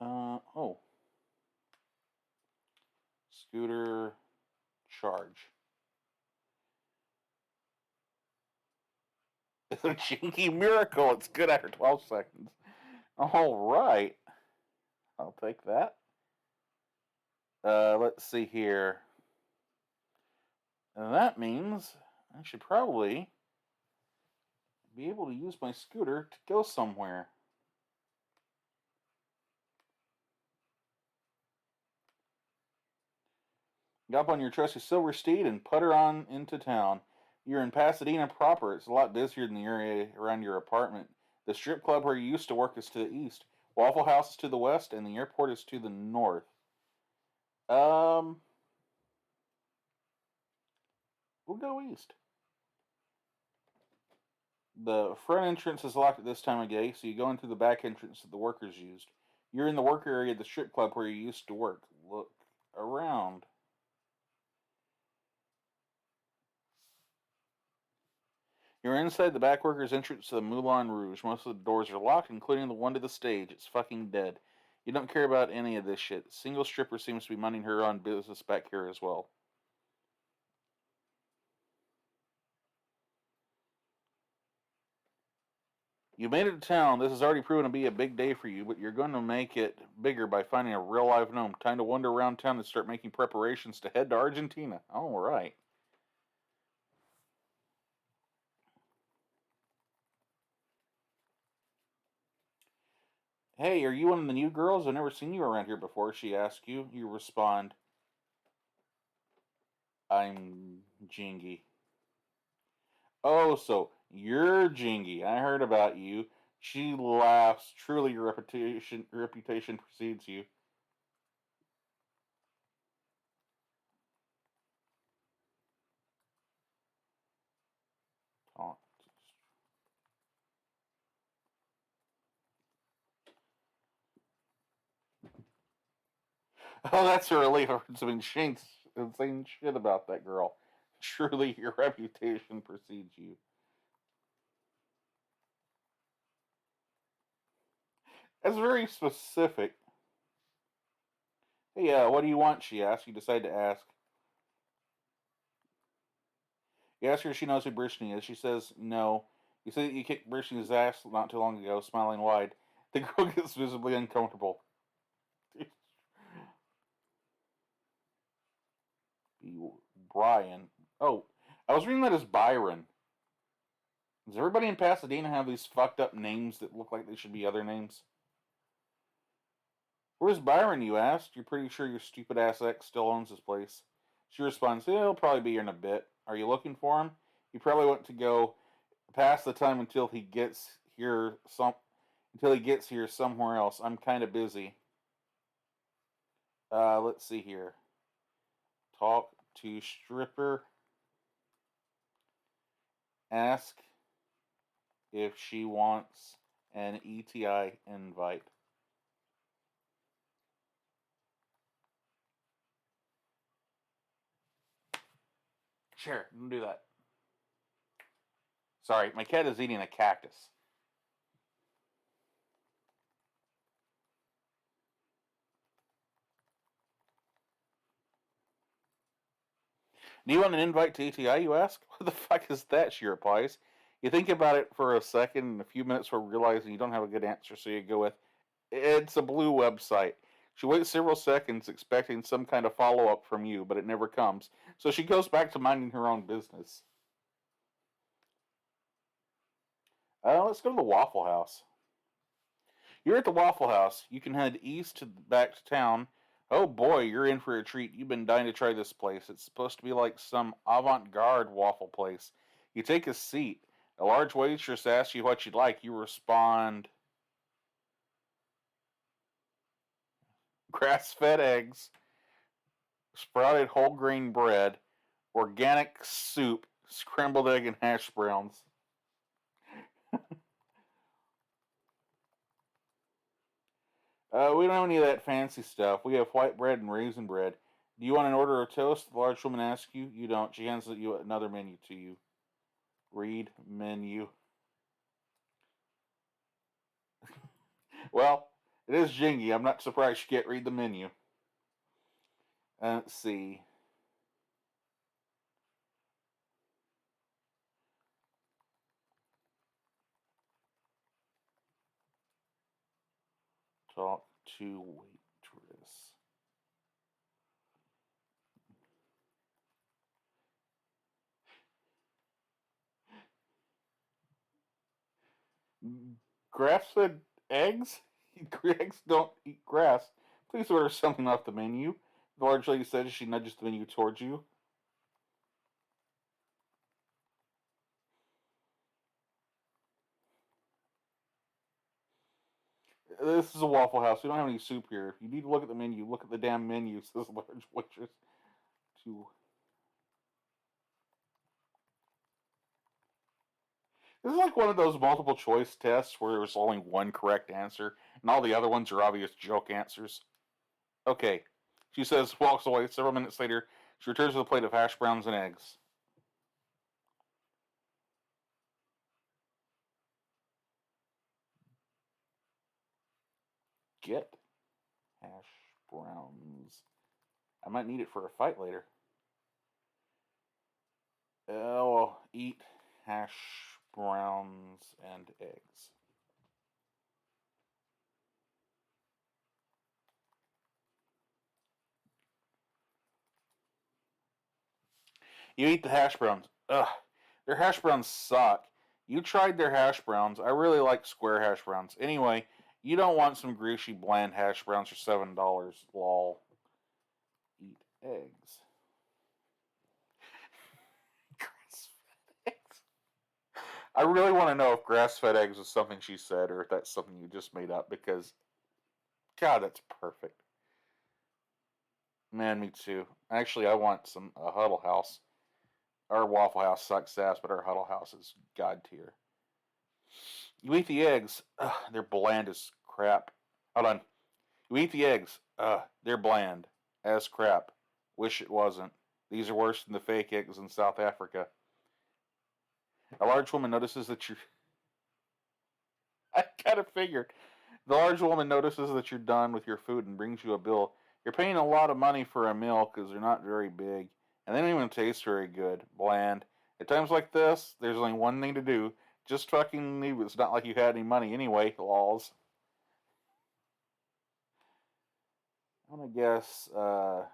Oh. Scooter charge. It's a Jinky miracle. It's good after 12 seconds. All right. I'll take that. Let's see here. And that means I should probably be able to use my scooter to go somewhere. Get up on your trusty silver steed and putter on into town. You're in Pasadena proper. It's a lot busier than the area around your apartment. The strip club where you used to work is to the east. Waffle House is to the west, and the airport is to the north. We'll go east. The front entrance is locked at this time of day, so you go into the back entrance that the workers used. You're in the worker area of the strip club where you used to work. Look around. You're inside the back workers' entrance to the Moulin Rouge. Most of the doors are locked, including the one to the stage. It's fucking dead. You don't care about any of this shit. Single stripper seems to be minding her own business back here as well. You made it to town. This has already proven to be a big day for you, but you're going to make it bigger by finding a real live gnome. Time to wander around town and start making preparations to head to Argentina. All right. Hey, are you one of the new girls? I've never seen you around here before, she asks you. You respond, I'm Jingy. Oh, so you're Jingy. I heard about you. She laughs. Truly, your reputation precedes you. Talk. Oh, that's a relief. I've been saying shit about that girl. Surely your reputation precedes you. That's very specific. Hey, what do you want? She asked. You decide to ask. You ask her if she knows who Brittany is. She says no. You say that you kicked Brittany's ass not too long ago, smiling wide. The girl gets visibly uncomfortable. Brian. Oh, I was reading that as Byron. Does everybody in Pasadena have these fucked up names that look like they should be other names? Where's Byron, you asked? You're pretty sure your stupid ass ex still owns this place. She responds, he'll probably be here in a bit. Are you looking for him? He probably went to go pass the time until he gets here somewhere else. I'm kind of busy. Let's see here. Talk to stripper. Ask if she wants an ETI invite. Sure, do that. Sorry, my cat is eating a cactus. Do you want an invite to ETI, you ask? What the fuck is that, she replies. You think about it for a second and a few minutes before realizing you don't have a good answer, so you go with, it's a blue website. She waits several seconds expecting some kind of follow-up from you, but it never comes. So she goes back to minding her own business. Let's go to the Waffle House. You're at the Waffle House. You can head east to back to town. Oh boy, you're in for a treat. You've been dying to try this place. It's supposed to be like some avant-garde waffle place. You take a seat. A large waitress asks you what you'd like. You respond, grass-fed eggs, sprouted whole grain bread, organic soup, scrambled egg, and hash browns. We don't have any of that fancy stuff. We have white bread and raisin bread. Do you want an order of toast? The large woman asks you. You don't. She hands you another menu to you. Read menu. Well, it is Jingy. I'm not surprised you can't read the menu. Let's see. Talk to waitress. Grass-fed eggs? Eggs don't eat grass. Please order something off the menu. The large lady says as she nudges the menu towards you. This is a Waffle House. We don't have any soup here. If you need to look at the menu, look at the damn menu, says the large waitress. This is like one of those multiple choice tests where there's only one correct answer, and all the other ones are obvious joke answers. Okay, she says, walks away. Several minutes later, she returns with a plate of hash browns and eggs. Get hash browns. I might need it for a fight later. Well, eat hash browns and eggs. You eat the hash browns. Ugh, their hash browns suck. You tried their hash browns. I really like square hash browns. Anyway, you don't want some greasy, bland hash browns for $7. Lol. Eat eggs. Grass-fed eggs. I really want to know if grass-fed eggs was something she said or if that's something you just made up because, God, that's perfect. Man, me too. Actually, I want a Huddle House. Our Waffle House sucks ass, but our Huddle House is god tier. You eat the eggs, they're bland as crap. Hold on. You eat the eggs, they're bland as crap. Wish it wasn't. These are worse than the fake eggs in South Africa. A large woman notices that you're. I kind of figured. The large woman notices that you're done with your food and brings you a bill. You're paying a lot of money for a meal because they're not very big, and they don't even taste very good. Bland. At times like this, there's only one thing to do. Just fucking leave. It's not like you had any money anyway, lols. I'm gonna guess, ah,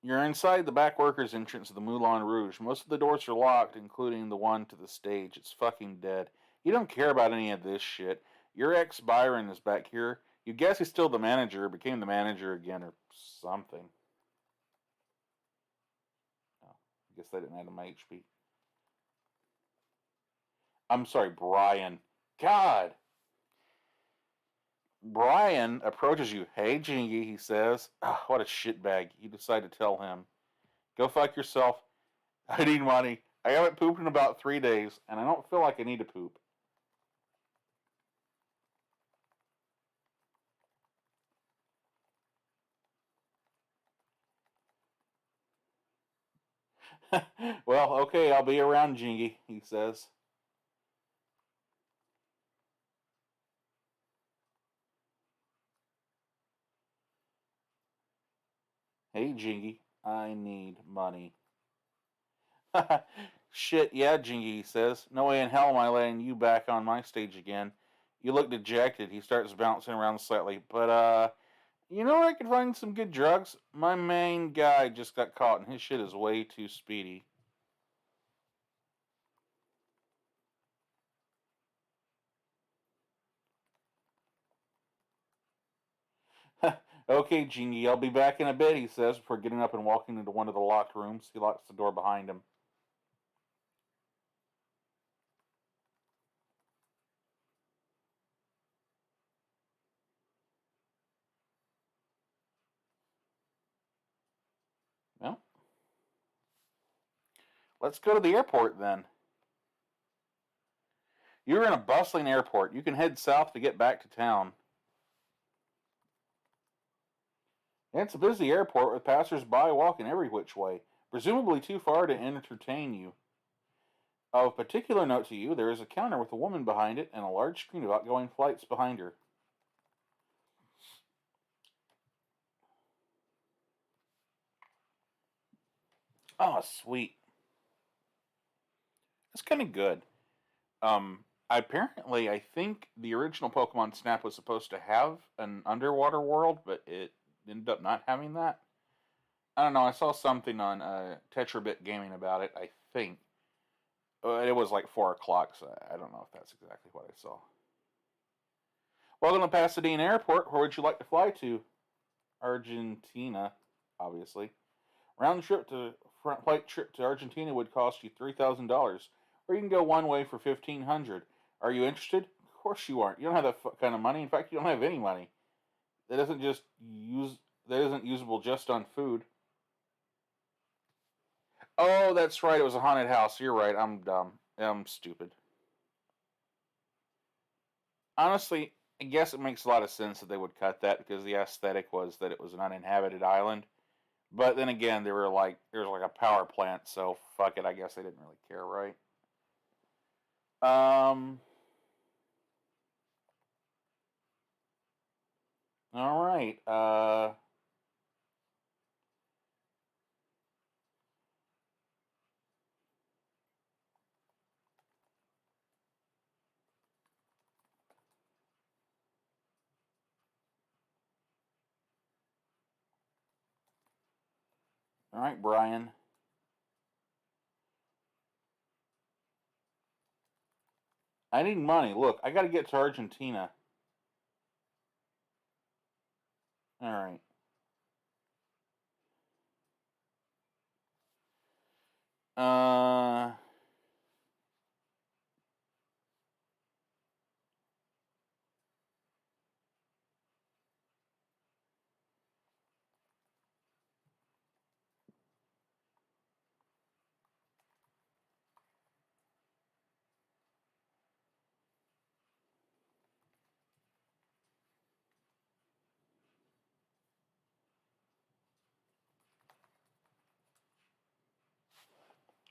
you're inside the back workers' entrance of the Moulin Rouge. Most of the doors are locked, including the one to the stage. It's fucking dead. You don't care about any of this shit. Your ex Byron is back here. You guess he's still the manager, became the manager again, or something. Oh, I guess they didn't add him HP. I'm sorry, Brian. God. Brian approaches you. Hey, Jingy, he says. Oh, what a shitbag. You decide to tell him. Go fuck yourself. I need money. I haven't pooped in about 3 days, and I don't feel like I need to poop. Well, okay, I'll be around, Jingy, he says. Hey, Jingy, I need money. Shit, yeah, Jingy, he says. No way in hell am I letting you back on my stage again. You look dejected. He starts bouncing around slightly. But, you know where I could find some good drugs? My main guy just got caught, and his shit is way too speedy. Okay, Jingy, I'll be back in a bit, he says, before getting up and walking into one of the locked rooms. He locks the door behind him. Well, let's go to the airport then. You're in a bustling airport. You can head south to get back to town. It's a busy airport with passers-by walking every which way, presumably too far to entertain you. Of particular note to you, there is a counter with a woman behind it and a large screen of outgoing flights behind her. Oh, sweet. That's kind of good. Apparently, I think the original Pokemon Snap was supposed to have an underwater world, but it ended up not having that. I don't know. I saw something on Tetrabit Gaming about it. I think it was like 4 o'clock, so I don't know if that's exactly what I saw. Welcome to Pasadena Airport. Where would you like to fly to? Argentina, obviously. Round trip to front flight trip to Argentina would cost you $3,000, or you can go one way for 1,500. Are you interested? Of course you aren't. You don't have that kind of money. In fact, you don't have any money. That isn't just use. That isn't usable just on food. Oh, that's right. It was a haunted house. You're right. I'm dumb. I'm stupid. Honestly, I guess it makes a lot of sense that they would cut that because the aesthetic was that it was an uninhabited island. But then again, there was like a power plant, so fuck it. I guess they didn't really care, right? Um. All right. All right, Brian. I need money. Look, I got to get to Argentina. All right. Uh.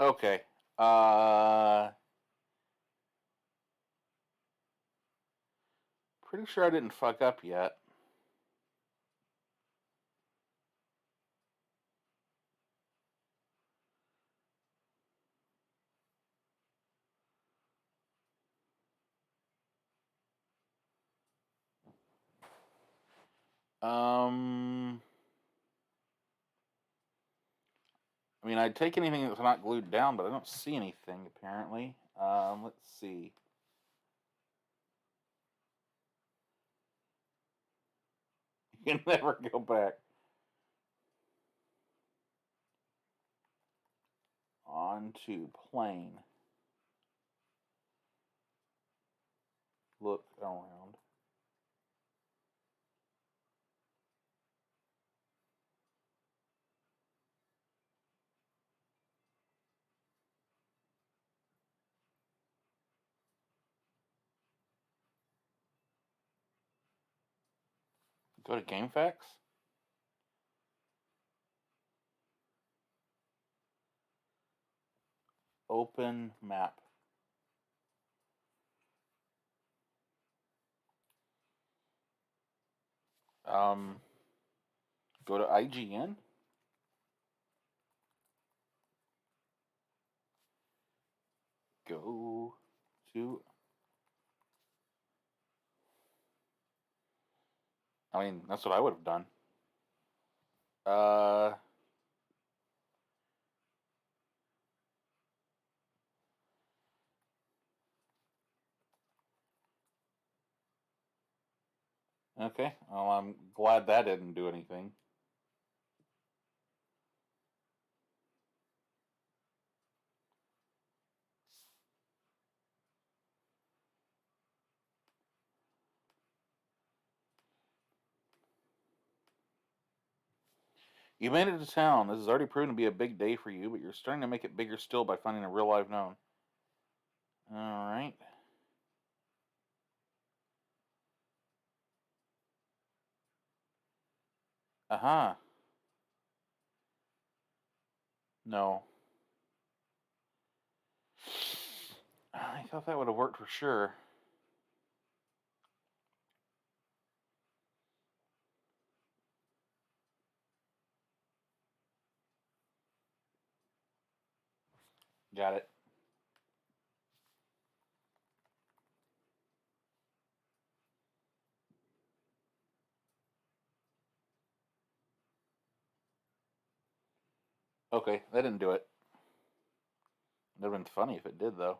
Okay. Uh, Pretty sure I didn't fuck up yet. Um, I mean, I'd take anything that's not glued down, but I don't see anything apparently. Let's see. You can never go back. On to plane. Look around. Go to GameFAQs. Open map. Um, Go to IGN. Go to. I mean, that's what I would have done. Uh, okay. Well, I'm glad that didn't do anything. You made it to town. This has already proven to be a big day for you, but you're starting to make it bigger still by finding a real live known. All right. Uh-huh. No. I thought that would have worked for sure. Got it. Okay, that didn't do it. That would have been funny if it did, though.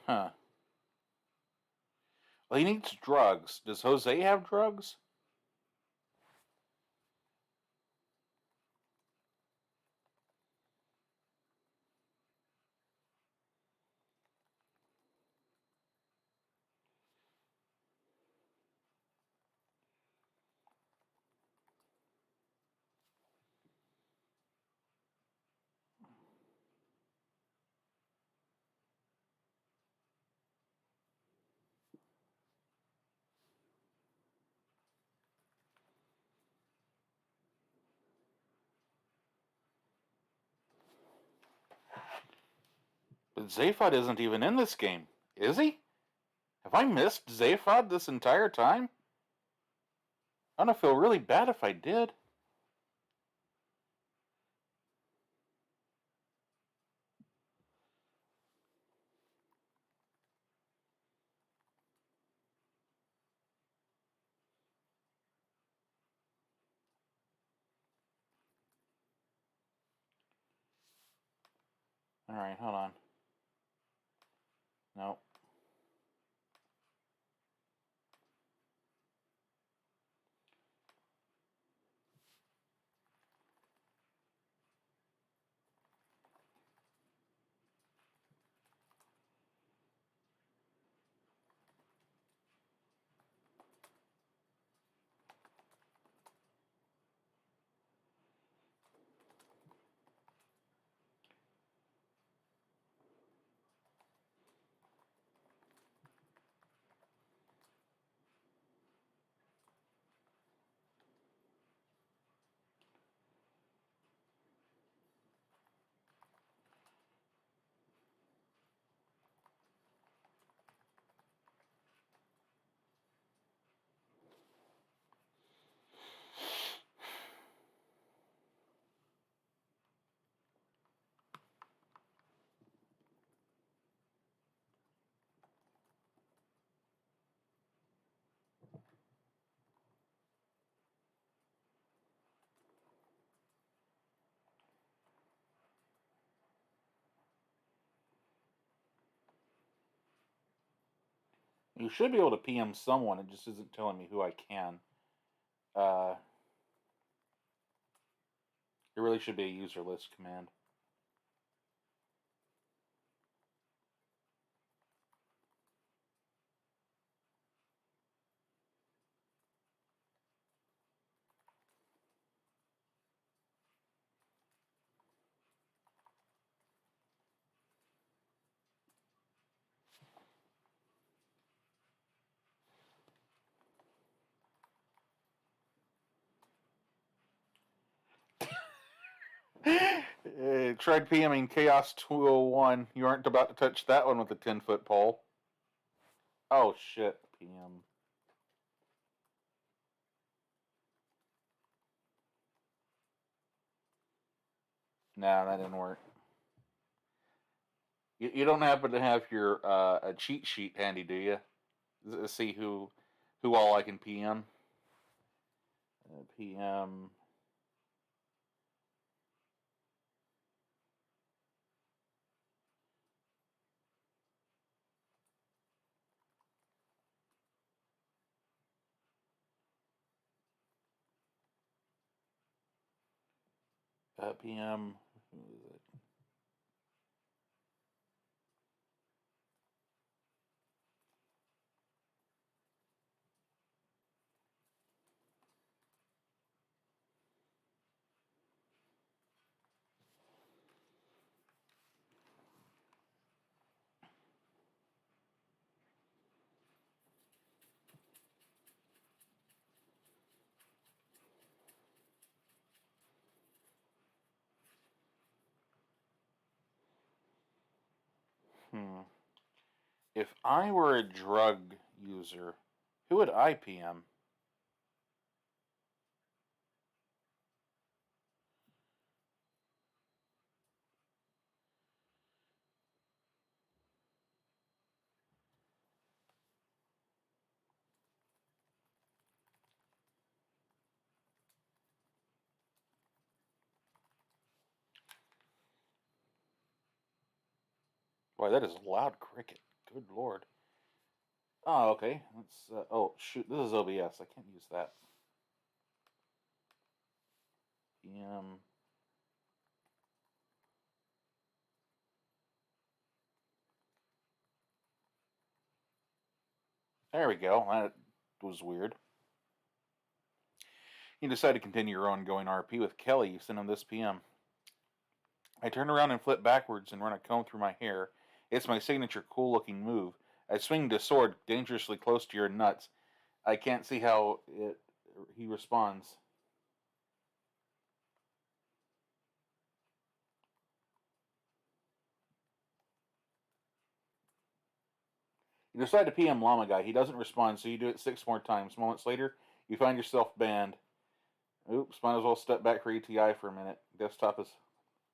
Huh. Well, he needs drugs. Does Jose have drugs? But Zaphod isn't even in this game, is he? Have I missed Zaphod this entire time? I'm gonna feel really bad if I did. Alright, hold on. Nope. You should be able to PM someone, it just isn't telling me who I can. Uh, it really should be a user list command. Tried PMing Chaos 201. You aren't about to touch that one with a 10-foot pole. Oh shit, PM. Nah, that didn't work. You don't happen to have your a cheat sheet handy, do you? See who all I can PM. PM. PM. Who is it? Hmm. If I were a drug user, who would I PM? Boy, that is a loud cricket. Good lord. Oh, okay. Let's. Oh, shoot. This is OBS. I can't use that. PM. There we go. That was weird. You decide to continue your ongoing RP with Kelly. You send him this PM. I turn around and flip backwards and run a comb through my hair. It's my signature cool looking move. I swing the sword dangerously close to your nuts. I can't see how he responds. You decide to PM Llama Guy. He doesn't respond, so you do it 6 more times. Moments later, you find yourself banned. Oops, might as well step back for ETI for a minute. Desktop is.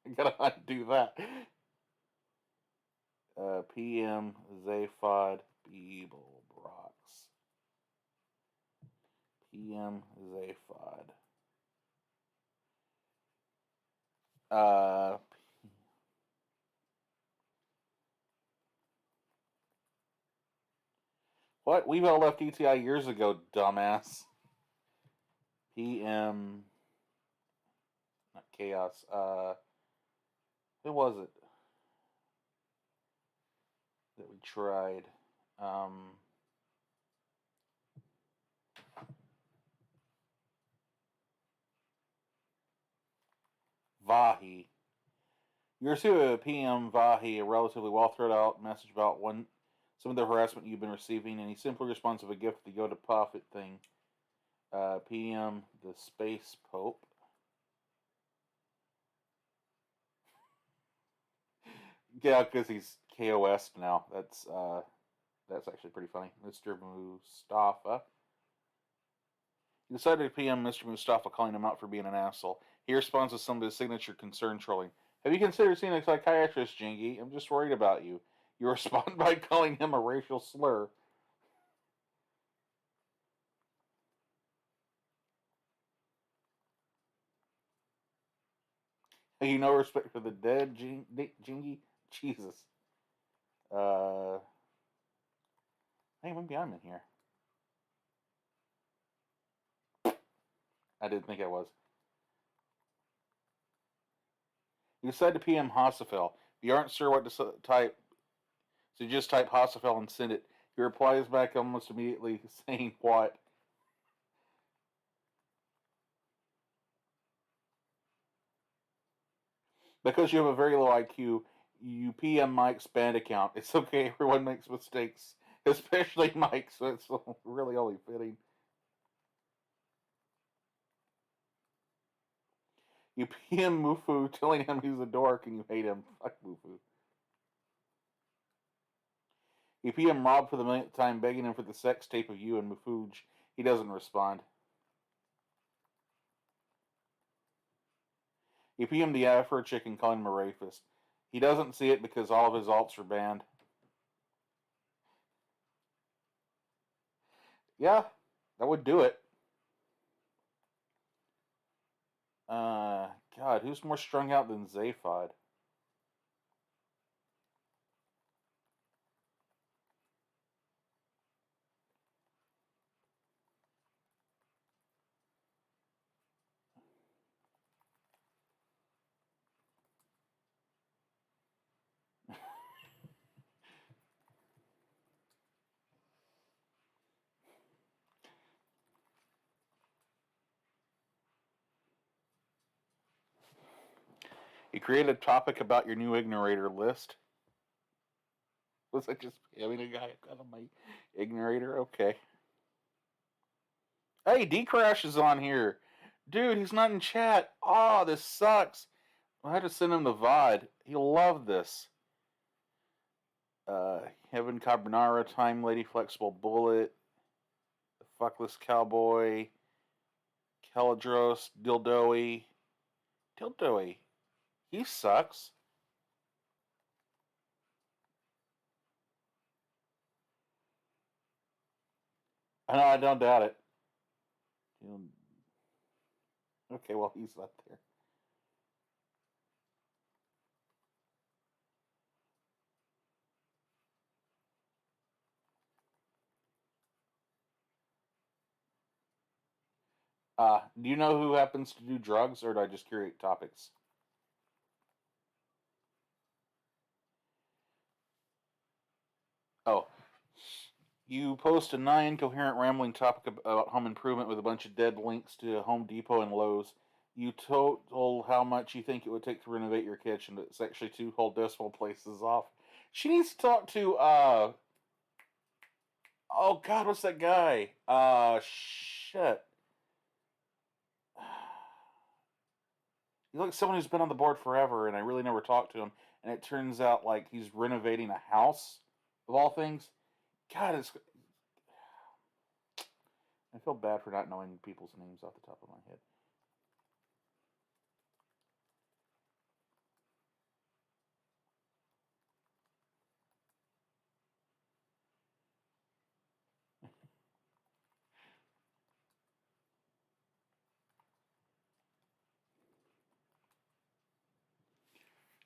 I gotta undo that. PM Zaphod Beeblebrox. PM Zaphod. Uh, What? We've all left ETI years ago, dumbass. PM. Not Chaos. Who was it that we tried? Vahi. You received a PM Vahi, a relatively well thought out message about some of the harassment you've been receiving, and he simply responds with a gift to go to Prophet thing. PM the Space Pope. Yeah, because he's KOS now. That's actually pretty funny. Mr. Mustafa. You decided to PM Mr. Mustafa, calling him out for being an asshole. He responds with some of his signature concern trolling. Have you considered seeing a psychiatrist, Jingy? I'm just worried about you. You respond by calling him a racial slur. Have you no respect for the dead, Jingy? Jesus. Hey, maybe I'm in here. I didn't think I was. You decide to PM Hossafel. If you aren't sure what to type, so you just type Hossafel and send it. He replies back almost immediately saying, what? Because you have a very low IQ, you PM Mike's band account. It's okay, everyone makes mistakes, especially Mike, so it's really only fitting. You PM Mufu telling him he's a dork and you hate him. Fuck Mufu. You PM Rob for the millionth time begging him for the sex tape of you and Mufuj. He doesn't respond. You PM the Afro chicken calling him a rapist. He doesn't see it because all of his alts are banned. Yeah, that would do it. God, who's more strung out than Zaphod? You create a topic about your new ignorator list. Was I just having a guy out of my ignorator? Okay. Hey, D Crash is on here. Dude, he's not in chat. Oh, this sucks. I had to send him the VOD. He'll love this. Heaven Carbonara, Time Lady, Flexible Bullet, the Fuckless Cowboy, Caladros, Dildoey. Dildoey. He sucks. I know, I don't doubt it. Okay, well, he's not there. Do you know who happens to do drugs, or do I just curate topics? Oh, you post a non-incoherent rambling topic about home improvement with a bunch of dead links to Home Depot and Lowe's. You told how much you think it would take to renovate your kitchen. It's actually 2 whole decimal places off. She needs to talk to oh God, what's that guy? Shit. He's like someone who's been on the board forever, and I really never talked to him. And it turns out like he's renovating a house, of all things. God, it's. I feel bad for not knowing people's names off the top of my head.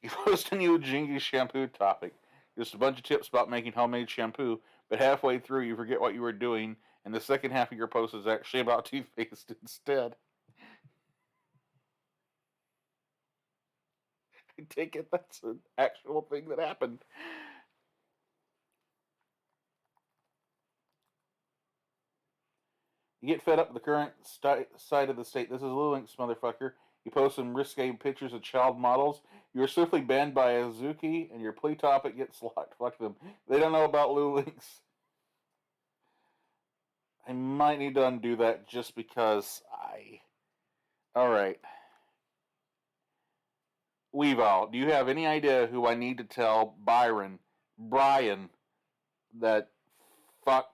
You post a new Jingy shampoo topic. Just a bunch of tips about making homemade shampoo, but halfway through you forget what you were doing, and the second half of your post is actually about toothpaste instead. I take it that's an actual thing that happened. You get fed up with the current side of the state. This is Lulinks, motherfucker. You post some risque pictures of child models. You are swiftly banned by Azuki, and your plea topic gets locked. Fuck them. They don't know about Lulinks. I might need to undo that just because I. Alright. Weavile, do you have any idea who I need to tell Brian, that fuck,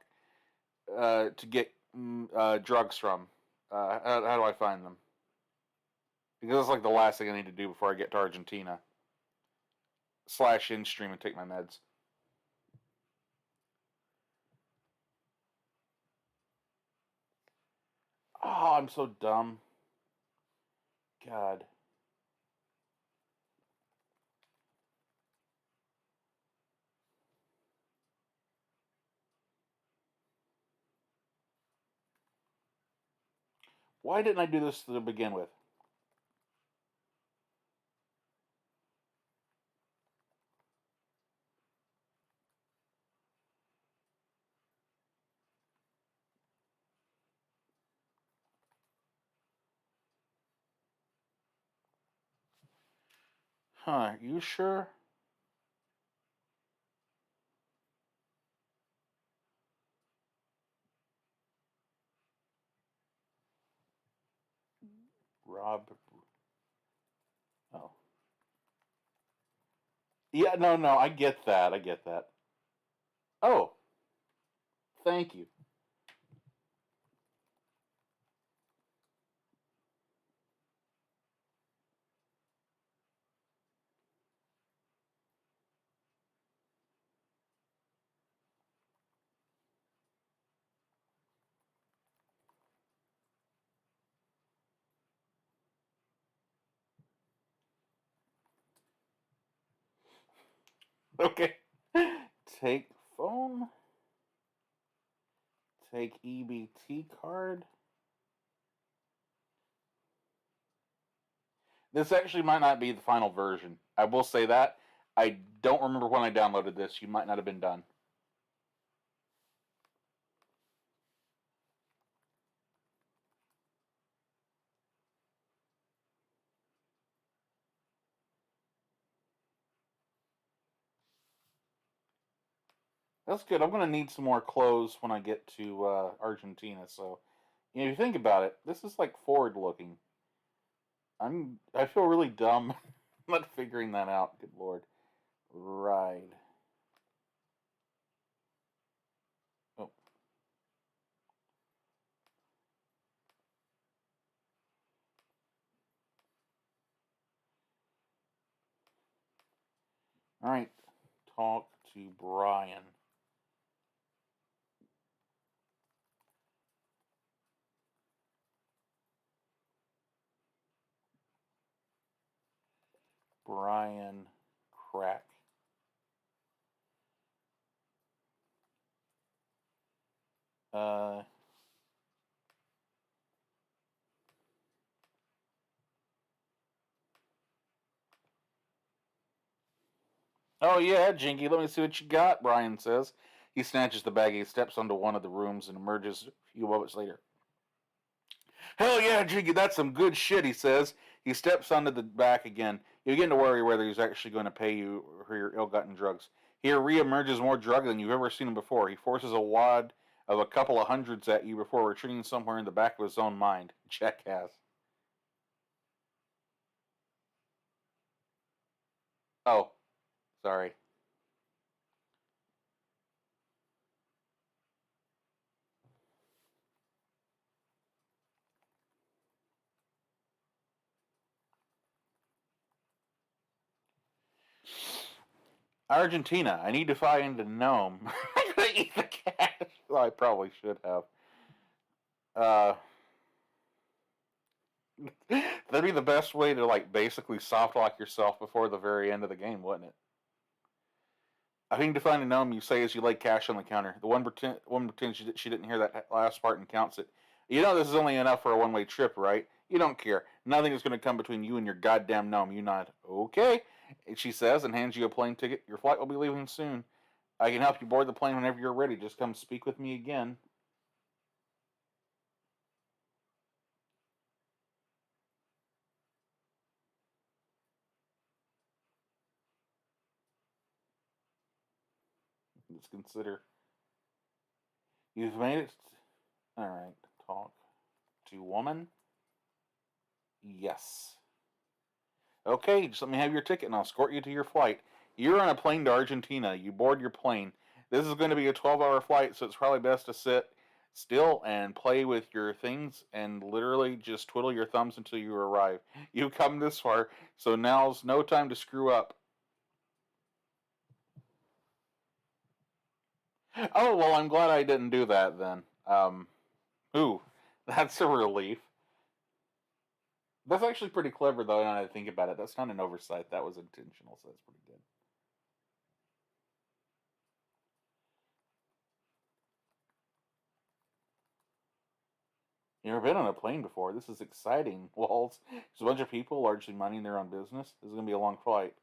to get drugs from? How do I find them? Because that's like the last thing I need to do before I get to Argentina. / in stream and take my meds. Oh, I'm so dumb. God. Why didn't I do this to begin with? Huh, you sure? Rob. Oh. Yeah, no, I get that. I get that. Oh, thank you. Okay. Take phone. Take EBT card. This actually might not be the final version. I will say that. I don't remember when I downloaded this. You might not have been done. That's good. I'm gonna need some more clothes when I get to Argentina. So, if you think about it, this is like forward looking. I feel really dumb not figuring that out. Good lord. Ride. Oh. All right. Talk to Brian. Brian Crack. Uh. Oh yeah, Jinky, let me see what you got, Brian says. He snatches the baggie, steps onto one of the rooms, and emerges a few moments later. Hell yeah, Jinky, that's some good shit, he says. He steps onto the back again. You begin to worry whether he's actually going to pay you for your ill-gotten drugs. Here re-emerges more drug than you've ever seen him before. He forces a wad of a couple of hundreds at you before retreating somewhere in the back of his own mind. Jackass. Oh, sorry. Argentina. I need to find a gnome. I'm gonna eat the cat. Well, I probably should have. Uh, that'd be the best way to like basically soft lock yourself before the very end of the game, wouldn't it? I think to find a gnome, you say as you lay cash on the counter. The one pretends she didn't hear that last part and counts it. You know this is only enough for a one-way trip, right? You don't care. Nothing is going to come between you and your goddamn gnome. You nod. Okay, she says, and hands you a plane ticket. Your flight will be leaving soon. I can help you board the plane whenever you're ready. Just come speak with me again. Let's consider. You've made it. All right. Talk to woman. Yes. Okay, just let me have your ticket and I'll escort you to your flight. You're on a plane to Argentina. You board your plane. This is going to be a 12-hour flight, so it's probably best to sit still and play with your things and literally just twiddle your thumbs until you arrive. You've come this far, so now's no time to screw up. Oh, well, I'm glad I didn't do that then. Ooh, that's a relief. That's actually pretty clever, though, now that I think about it. That's not an oversight. That was intentional, so that's pretty good. You never been on a plane before. This is exciting. Walls. There's a bunch of people largely minding their own business. This is going to be a long flight.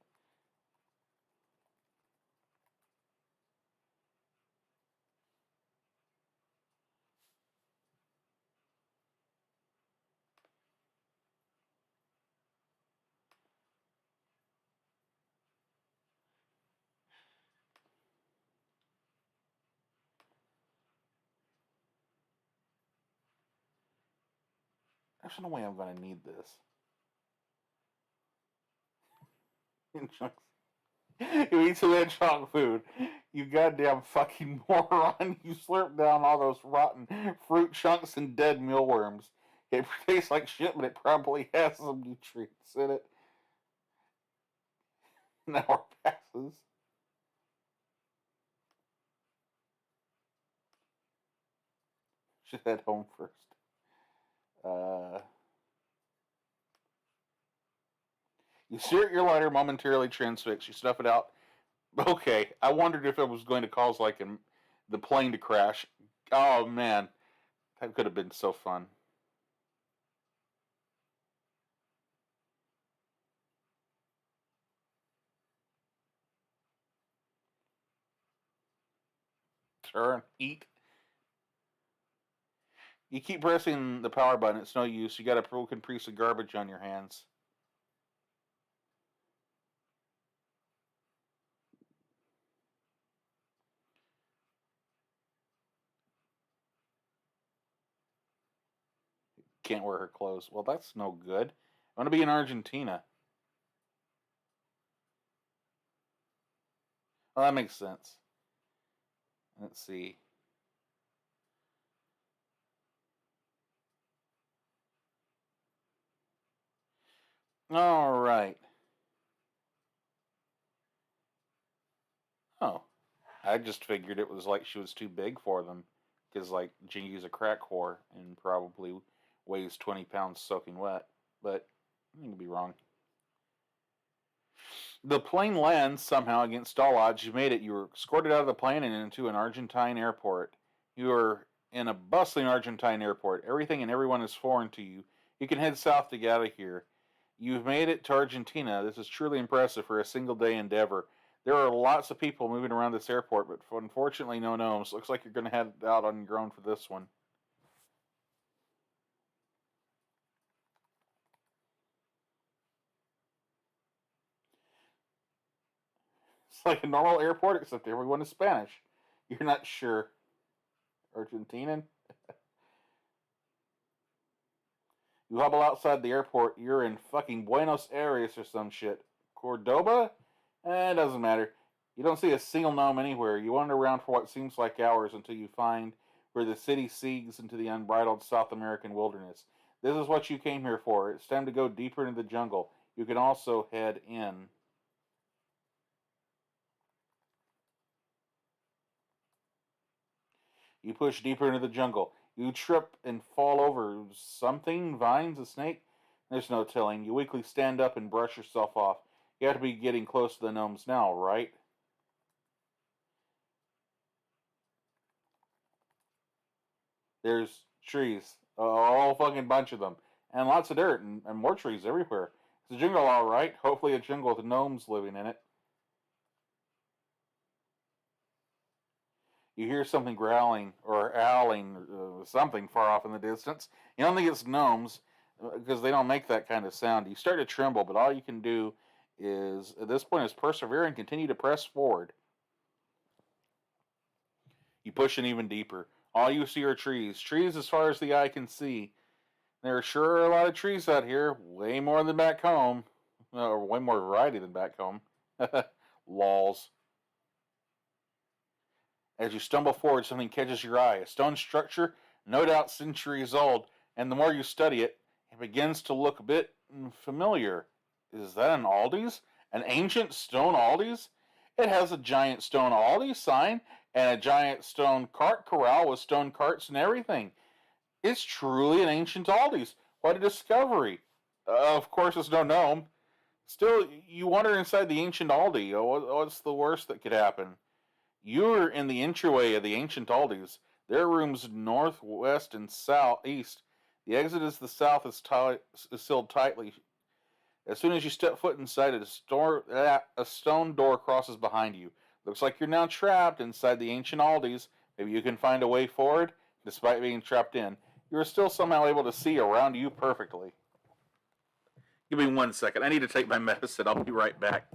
There's no way I'm going to need this. You eat some hedgehog food. You goddamn fucking moron. You slurp down all those rotten fruit chunks and dead mealworms. It tastes like shit, but it probably has some nutrients in it. An hour passes. Should head home first. Uh, you stare at your lighter, momentarily transfixed. You snuff it out. Okay, I wondered if it was going to cause the plane to crash. Oh man, that could have been so fun. Turn, eat. You keep pressing the power button. It's no use. You got a broken piece of garbage on your hands. Can't wear her clothes. Well, that's no good. I want to be in Argentina. Well, that makes sense. Let's see. All right. Oh, I just figured it was like she was too big for them, because like Jingy's a crack whore and probably weighs 20 pounds soaking wet. But I could be wrong. The plane lands somehow against all odds. You made it. You were escorted out of the plane and into an Argentine airport. You are in a bustling Argentine airport. Everything and everyone is foreign to you. You can head south to get out of here. You've made it to Argentina. This is truly impressive for a single day endeavor. There are lots of people moving around this airport, but unfortunately, no gnomes. Looks like you're going to head out on your own for this one. It's like a normal airport, except everyone is Spanish. You're not sure. Argentinian? You hobble outside the airport. You're in fucking Buenos Aires or some shit. Cordoba? It doesn't matter. You don't see a single gnome anywhere. You wander around for what seems like hours until you find where the city segs into the unbridled South American wilderness. This is what you came here for. It's time to go deeper into the jungle. You can also head in. You push deeper into the jungle. You trip and fall over something, vines, a snake. There's no telling. You weakly stand up and brush yourself off. You have to be getting close to the gnomes now, right? There's trees, a whole fucking bunch of them, and lots of dirt, and more trees everywhere. It's a jungle, all right. Hopefully, a jungle with gnomes living in it. You hear something growling or howling, something far off in the distance. You don't think it's gnomes because they don't make that kind of sound. You start to tremble, but all you can do is, at this point, is persevere and continue to press forward. You push in even deeper. All you see are trees. Trees as far as the eye can see. There are sure a lot of trees out here, way more than back home. Or way more variety than back home. Lols. As you stumble forward, something catches your eye. A stone structure, no doubt centuries old, and the more you study it, it begins to look a bit familiar. Is that an Aldi's? An ancient stone Aldi's? It has a giant stone Aldi sign and a giant stone cart corral with stone carts and everything. It's truly an ancient Aldi's. What a discovery. Of course, it's no gnome. Still, you wander inside the ancient Aldi. What's the worst that could happen? You're in the entryway of the ancient Aldi's. There are rooms north, west, and south, east. The exit is the south is sealed tightly. As soon as you step foot inside it, a stone door crosses behind you. Looks like you're now trapped inside the ancient Aldi's. Maybe you can find a way forward. Despite being trapped in, you are still somehow able to see around you perfectly. Give me 1 second. I need to take my medicine. I'll be right back.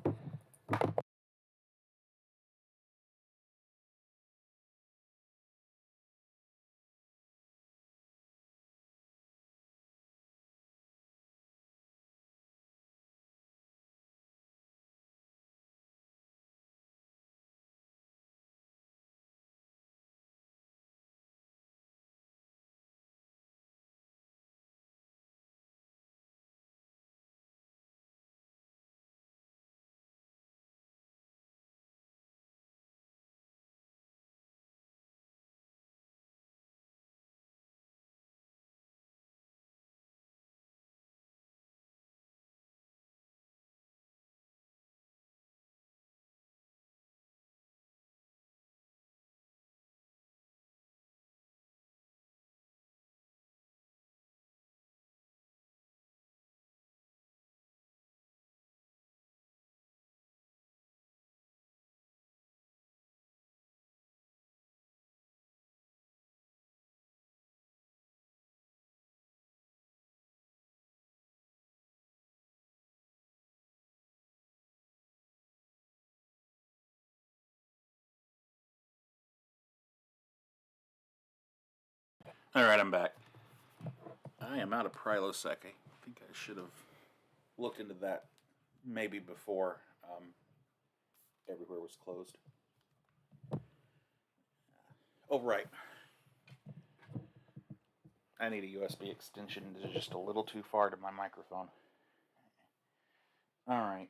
All right, I'm back. I am out of Prilosec. I think I should have looked into that maybe before everywhere was closed. Oh, right. I need a USB extension. It's just a little too far to my microphone. All right.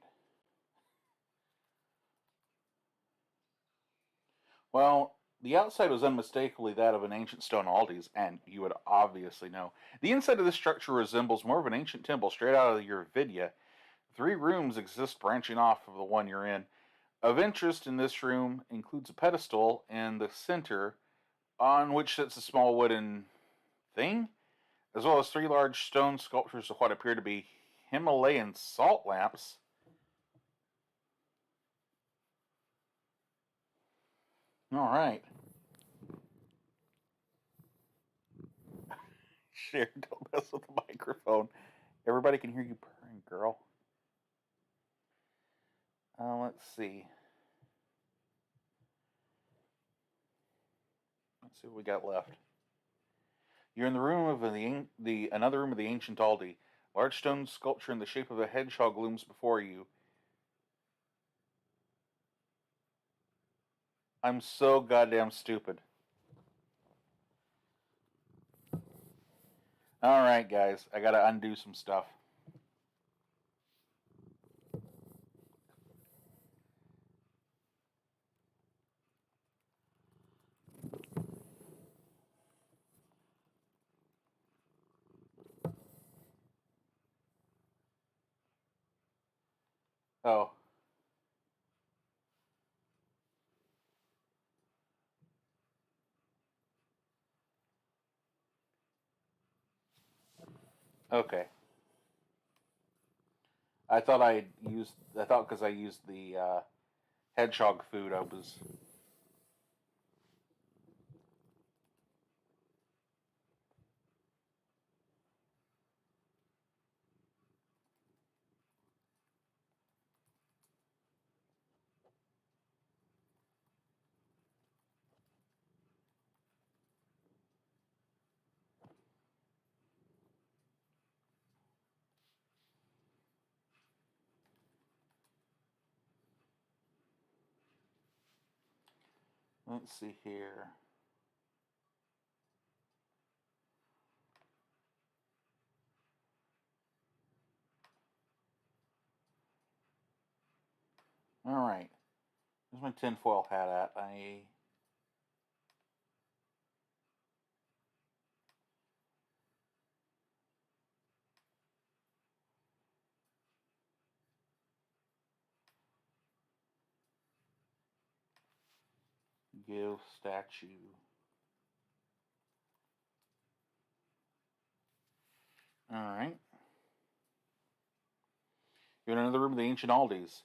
Well, the outside was unmistakably that of an ancient stone Aldi's, and you would obviously know. The inside of this structure resembles more of an ancient temple straight out of your Vidya. 3 rooms exist branching off of the one you're in. Of interest in this room includes a pedestal in the center on which sits a small wooden thing, as well as 3 large stone sculptures of what appear to be Himalayan salt lamps. All right. Share, don't mess with the microphone. Everybody can hear you purring, girl. Let's see. Let's see what we got left. You're in the room of the another room of the ancient Aldi. Large stone sculpture in the shape of a hedgehog looms before you. I'm so goddamn stupid. All right, guys, I gotta undo some stuff. Oh. Okay. I thought because I used the hedgehog food, I was. Let's see here. All right. Where's my tinfoil hat at? I. Give statue. All right. You're in another room of the ancient Aldi's.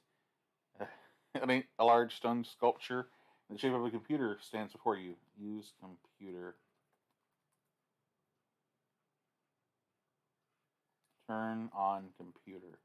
A large stone sculpture in the shape of a computer stands before you. Use computer. Turn on computer.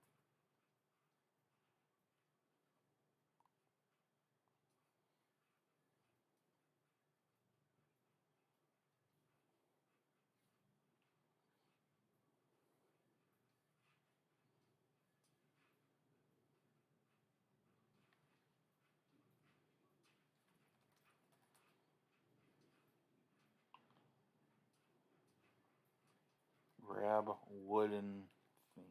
Grab wooden thing.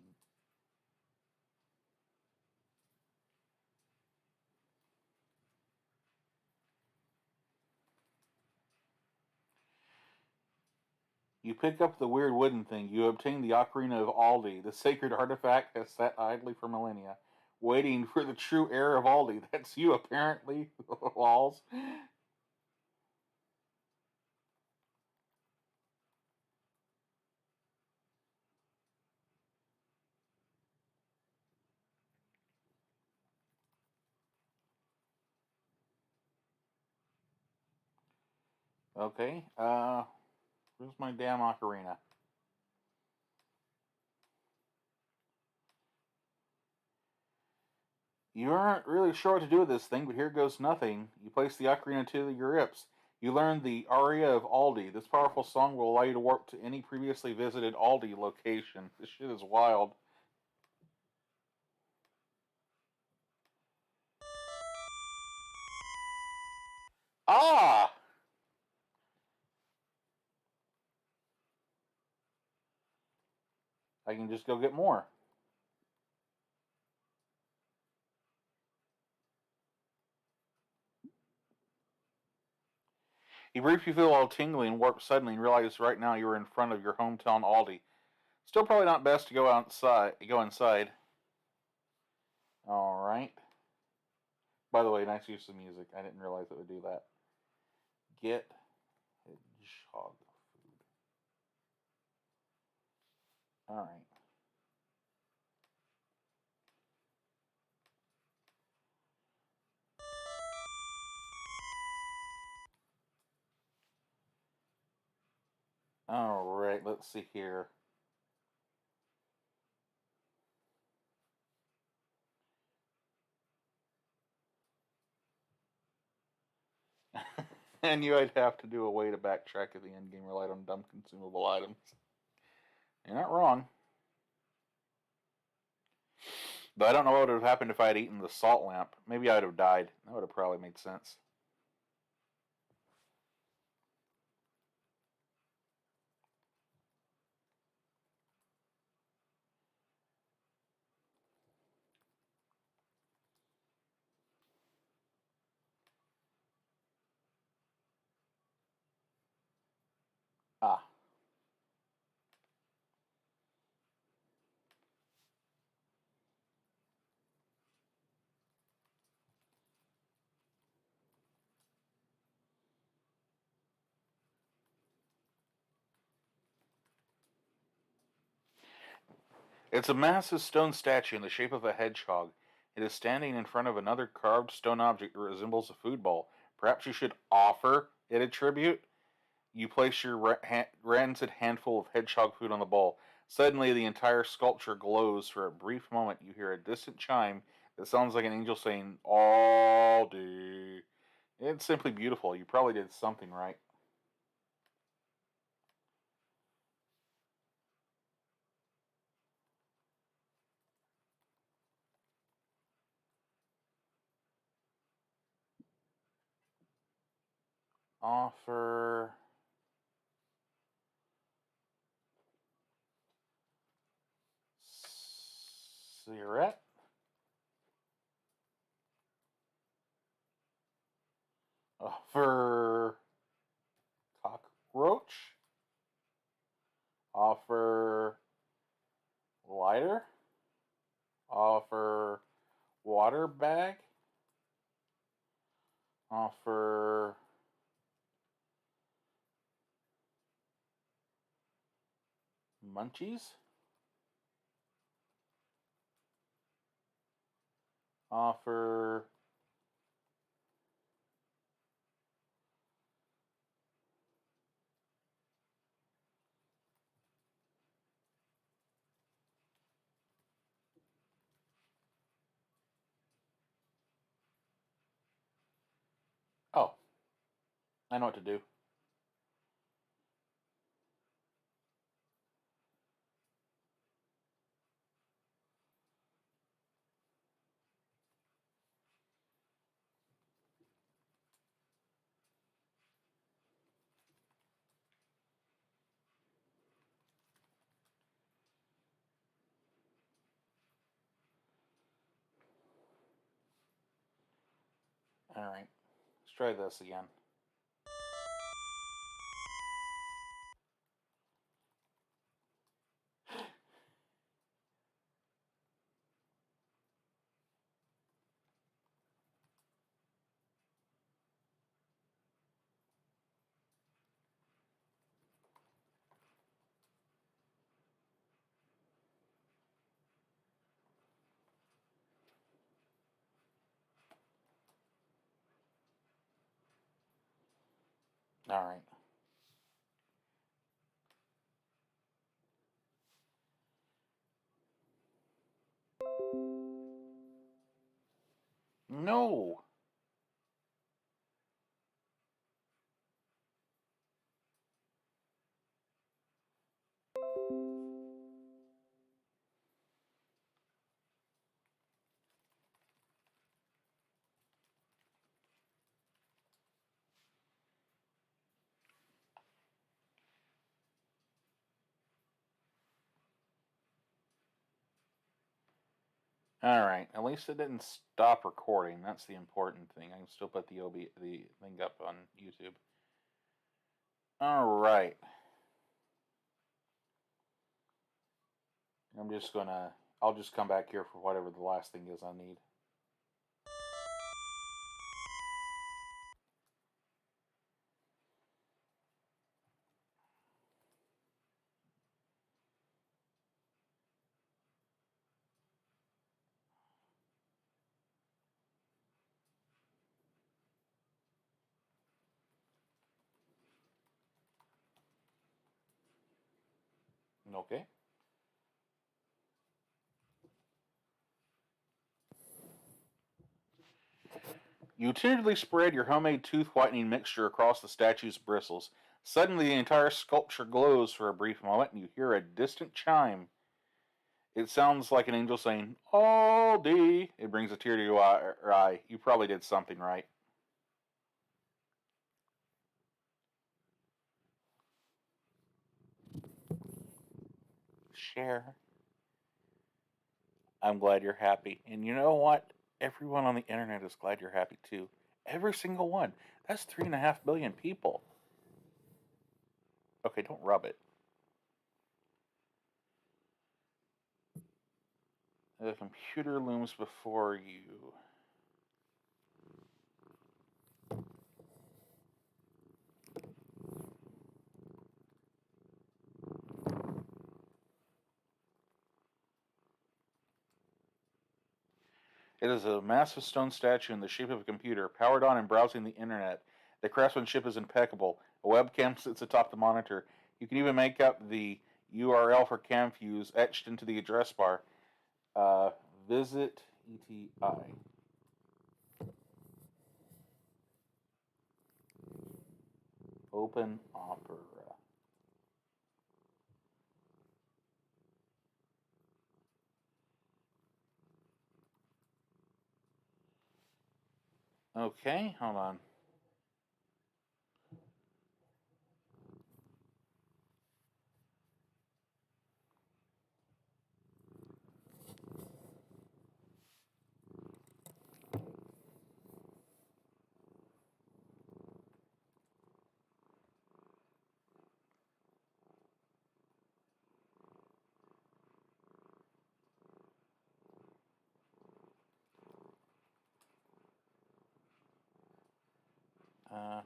You pick up the weird wooden thing. You obtain the Ocarina of Aldi. The sacred artifact has sat idly for millennia, waiting for the true heir of Aldi. That's you, apparently. Walls. Okay. Where's my damn ocarina? You aren't really sure what to do with this thing, but here goes nothing. You place the ocarina to your lips. You learn the aria of Aldi. This powerful song will allow you to warp to any previously visited Aldi location. This shit is wild. Ah! I can just go get more. You briefly feel all tingly and warp suddenly and realize right now you are in front of your hometown Aldi. Still probably not best to go outside. Go inside. All right. By the way, nice use of music. I didn't realize it would do that. Get hedgehog food. All right. All right. Let's see here. I knew I'd have to do a way to backtrack at the end game, rely on dumb consumable items. You're not wrong. But I don't know what would have happened if I had eaten the salt lamp. Maybe I'd have died. That would have probably made sense. Ah. It's a massive stone statue in the shape of a hedgehog. It is standing in front of another carved stone object that resembles a food bowl. Perhaps you should offer it a tribute? You place your rancid handful of hedgehog food on the bowl. Suddenly, the entire sculpture glows. For a brief moment, you hear a distant chime that sounds like an angel saying, Aldi. It's simply beautiful. You probably did something right. Offer cigarette. Offer cockroach. Offer lighter. Offer water bag. Offer munchies. Offer oh, I know what to do. Alright, let's try this again. Alright. No! Alright, at least it didn't stop recording. That's the important thing. I can still put the thing up on YouTube. Alright. I'll just come back here for whatever the last thing is I need. Okay. You tentatively spread your homemade tooth whitening mixture across the statue's bristles. Suddenly, the entire sculpture glows for a brief moment, and you hear a distant chime. It sounds like an angel saying, Aldi. It brings a tear to your eye. You probably did something right. Share. I'm glad you're happy. And you know what? Everyone on the internet is glad you're happy too. Every single one. That's 3.5 billion people. Okay, don't rub it. The computer looms before you. It is a massive stone statue in the shape of a computer, powered on and browsing the internet. The craftsmanship is impeccable. A webcam sits atop the monitor. You can even make out the URL for CamFuse etched into the address bar. Visit ETI. Open Opera. Okay, hold on. Uh,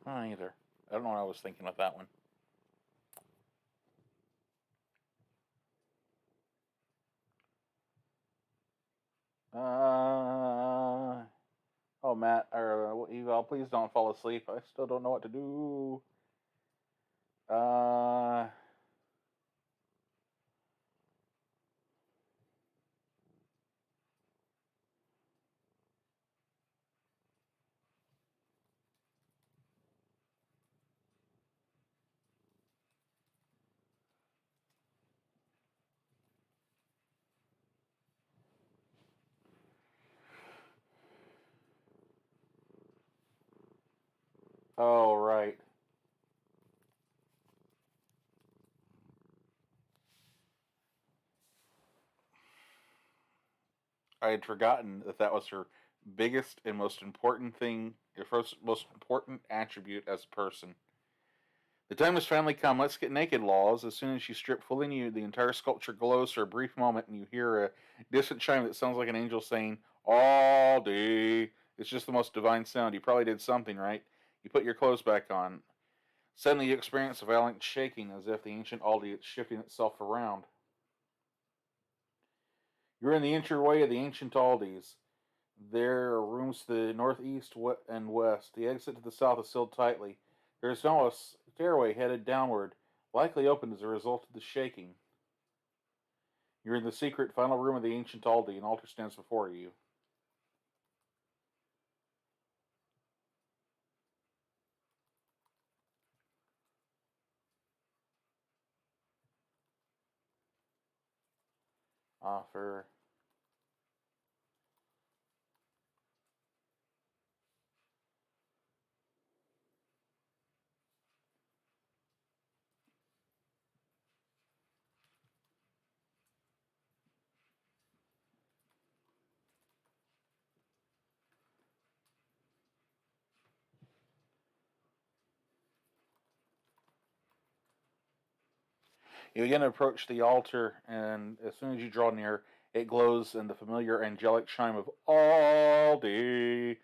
Not either. I don't know what I was thinking with that one. Oh, Matt, or Eval, please don't fall asleep. I still don't know what to do. Uh, oh, right. I had forgotten that that was her biggest and most important thing, her first most important attribute as a person. The time has finally come. Let's get naked, Laws. As soon as you strip fully nude, the entire sculpture glows for a brief moment, and you hear a distant chime that sounds like an angel saying, Aldi. It's just the most divine sound. You probably did something, right? You put your clothes back on. Suddenly, you experience a violent shaking as if the ancient Aldi is shifting itself around. You're in the entryway of the ancient Aldi's. There are rooms to the northeast and west. The exit to the south is sealed tightly. There is now a stairway headed downward, likely opened as a result of the shaking. You're in the secret final room of the ancient Aldi. An altar stands before you. Offer. You begin to approach the altar, and as soon as you draw near, it glows, and the familiar angelic chime of Aldi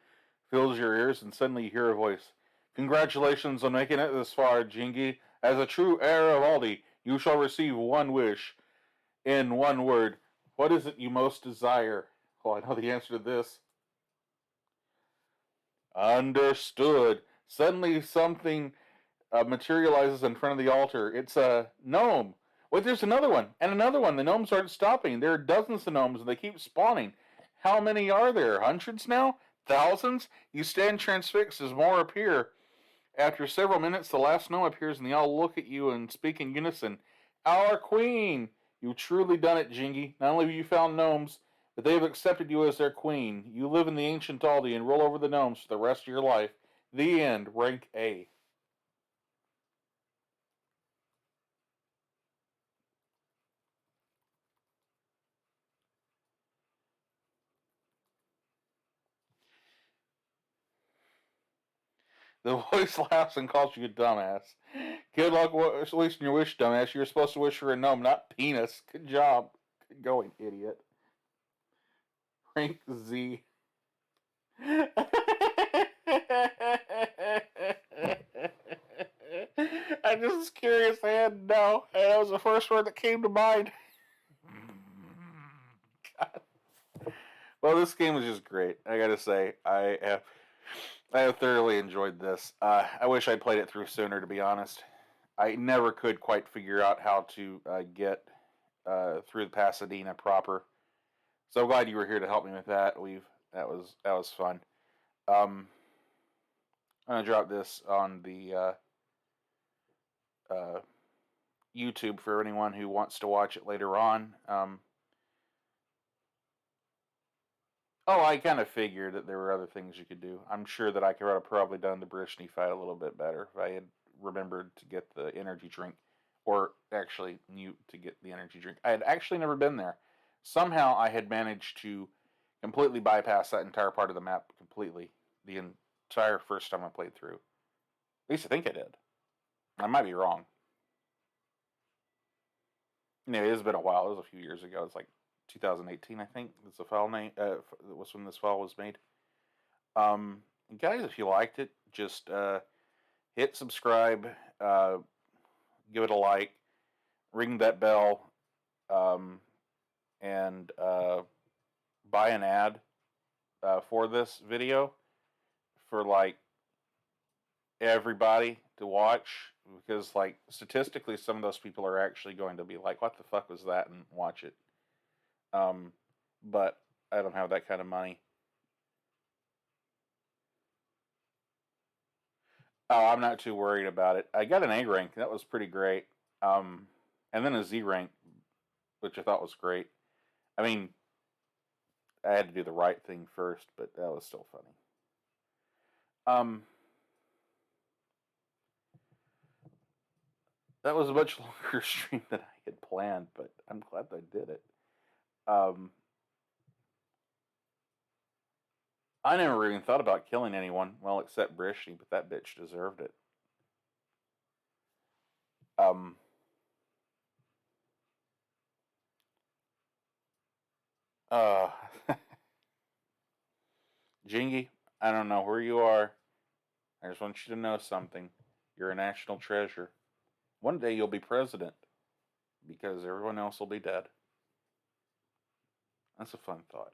fills your ears, and suddenly you hear a voice. Congratulations on making it this far, Jingy. As a true heir of Aldi, you shall receive one wish. In one word, what is it you most desire? Oh, I know the answer to this. Understood. Suddenly, something materializes in front of the altar. It's a gnome. Wait, there's another one, and another one. The gnomes aren't stopping. There are dozens of gnomes, and they keep spawning. How many are there? Hundreds now? Thousands? You stand transfixed as more appear. After several minutes, the last gnome appears, and they all look at you and speak in unison. Our queen! You've truly done it, Jingy. Not only have you found gnomes, but they have accepted you as their queen. You live in the ancient Aldi and rule over the gnomes for the rest of your life. The end. Rank A. The voice laughs and calls you a dumbass. Good luck wasting your wish, dumbass. You're supposed to wish for a gnome, not penis. Good job. Good going, idiot. Rank Z. I just was curious. I had to know. And that was the first word that came to mind. God. Well, this game was just great. I gotta say, I have thoroughly enjoyed this. I wish I'd played it through sooner, to be honest. I never could quite figure out how to get through the Pasadena proper. So I'm glad you were here to help me with that. That was fun. I'm gonna drop this on the uh, YouTube for anyone who wants to watch it later on. Oh, I kind of figured that there were other things you could do. I'm sure that I could have probably done the Brishny fight a little bit better if I had remembered to get the energy drink, or actually knew to get the energy drink. I had actually never been there. Somehow I had managed to completely bypass that entire part of the map completely the entire first time I played through. At least I think I did. I might be wrong. Yeah, it has been a while. It was a few years ago. It's like 2018, I think. That's the file name. Was when this file was made. Guys, if you liked it, just hit subscribe, give it a like, ring that bell, and buy an ad for this video for like everybody to watch, because like statistically some of those people are actually going to be like, what the fuck was that, and watch it. But I don't have that kind of money. Oh, I'm not too worried about it. I got an A rank. That was pretty great. And then a Z rank, which I thought was great. I mean, I had to do the right thing first, but that was still funny. That was a much longer stream than I had planned, but I'm glad I did it. I never even thought about killing anyone, well, except Brishny, but that bitch deserved it. Um, uh, Jingy, I don't know where you are. I just want you to know something. You're a national treasure. One day you'll be president, because everyone else will be dead. That's a fun thought.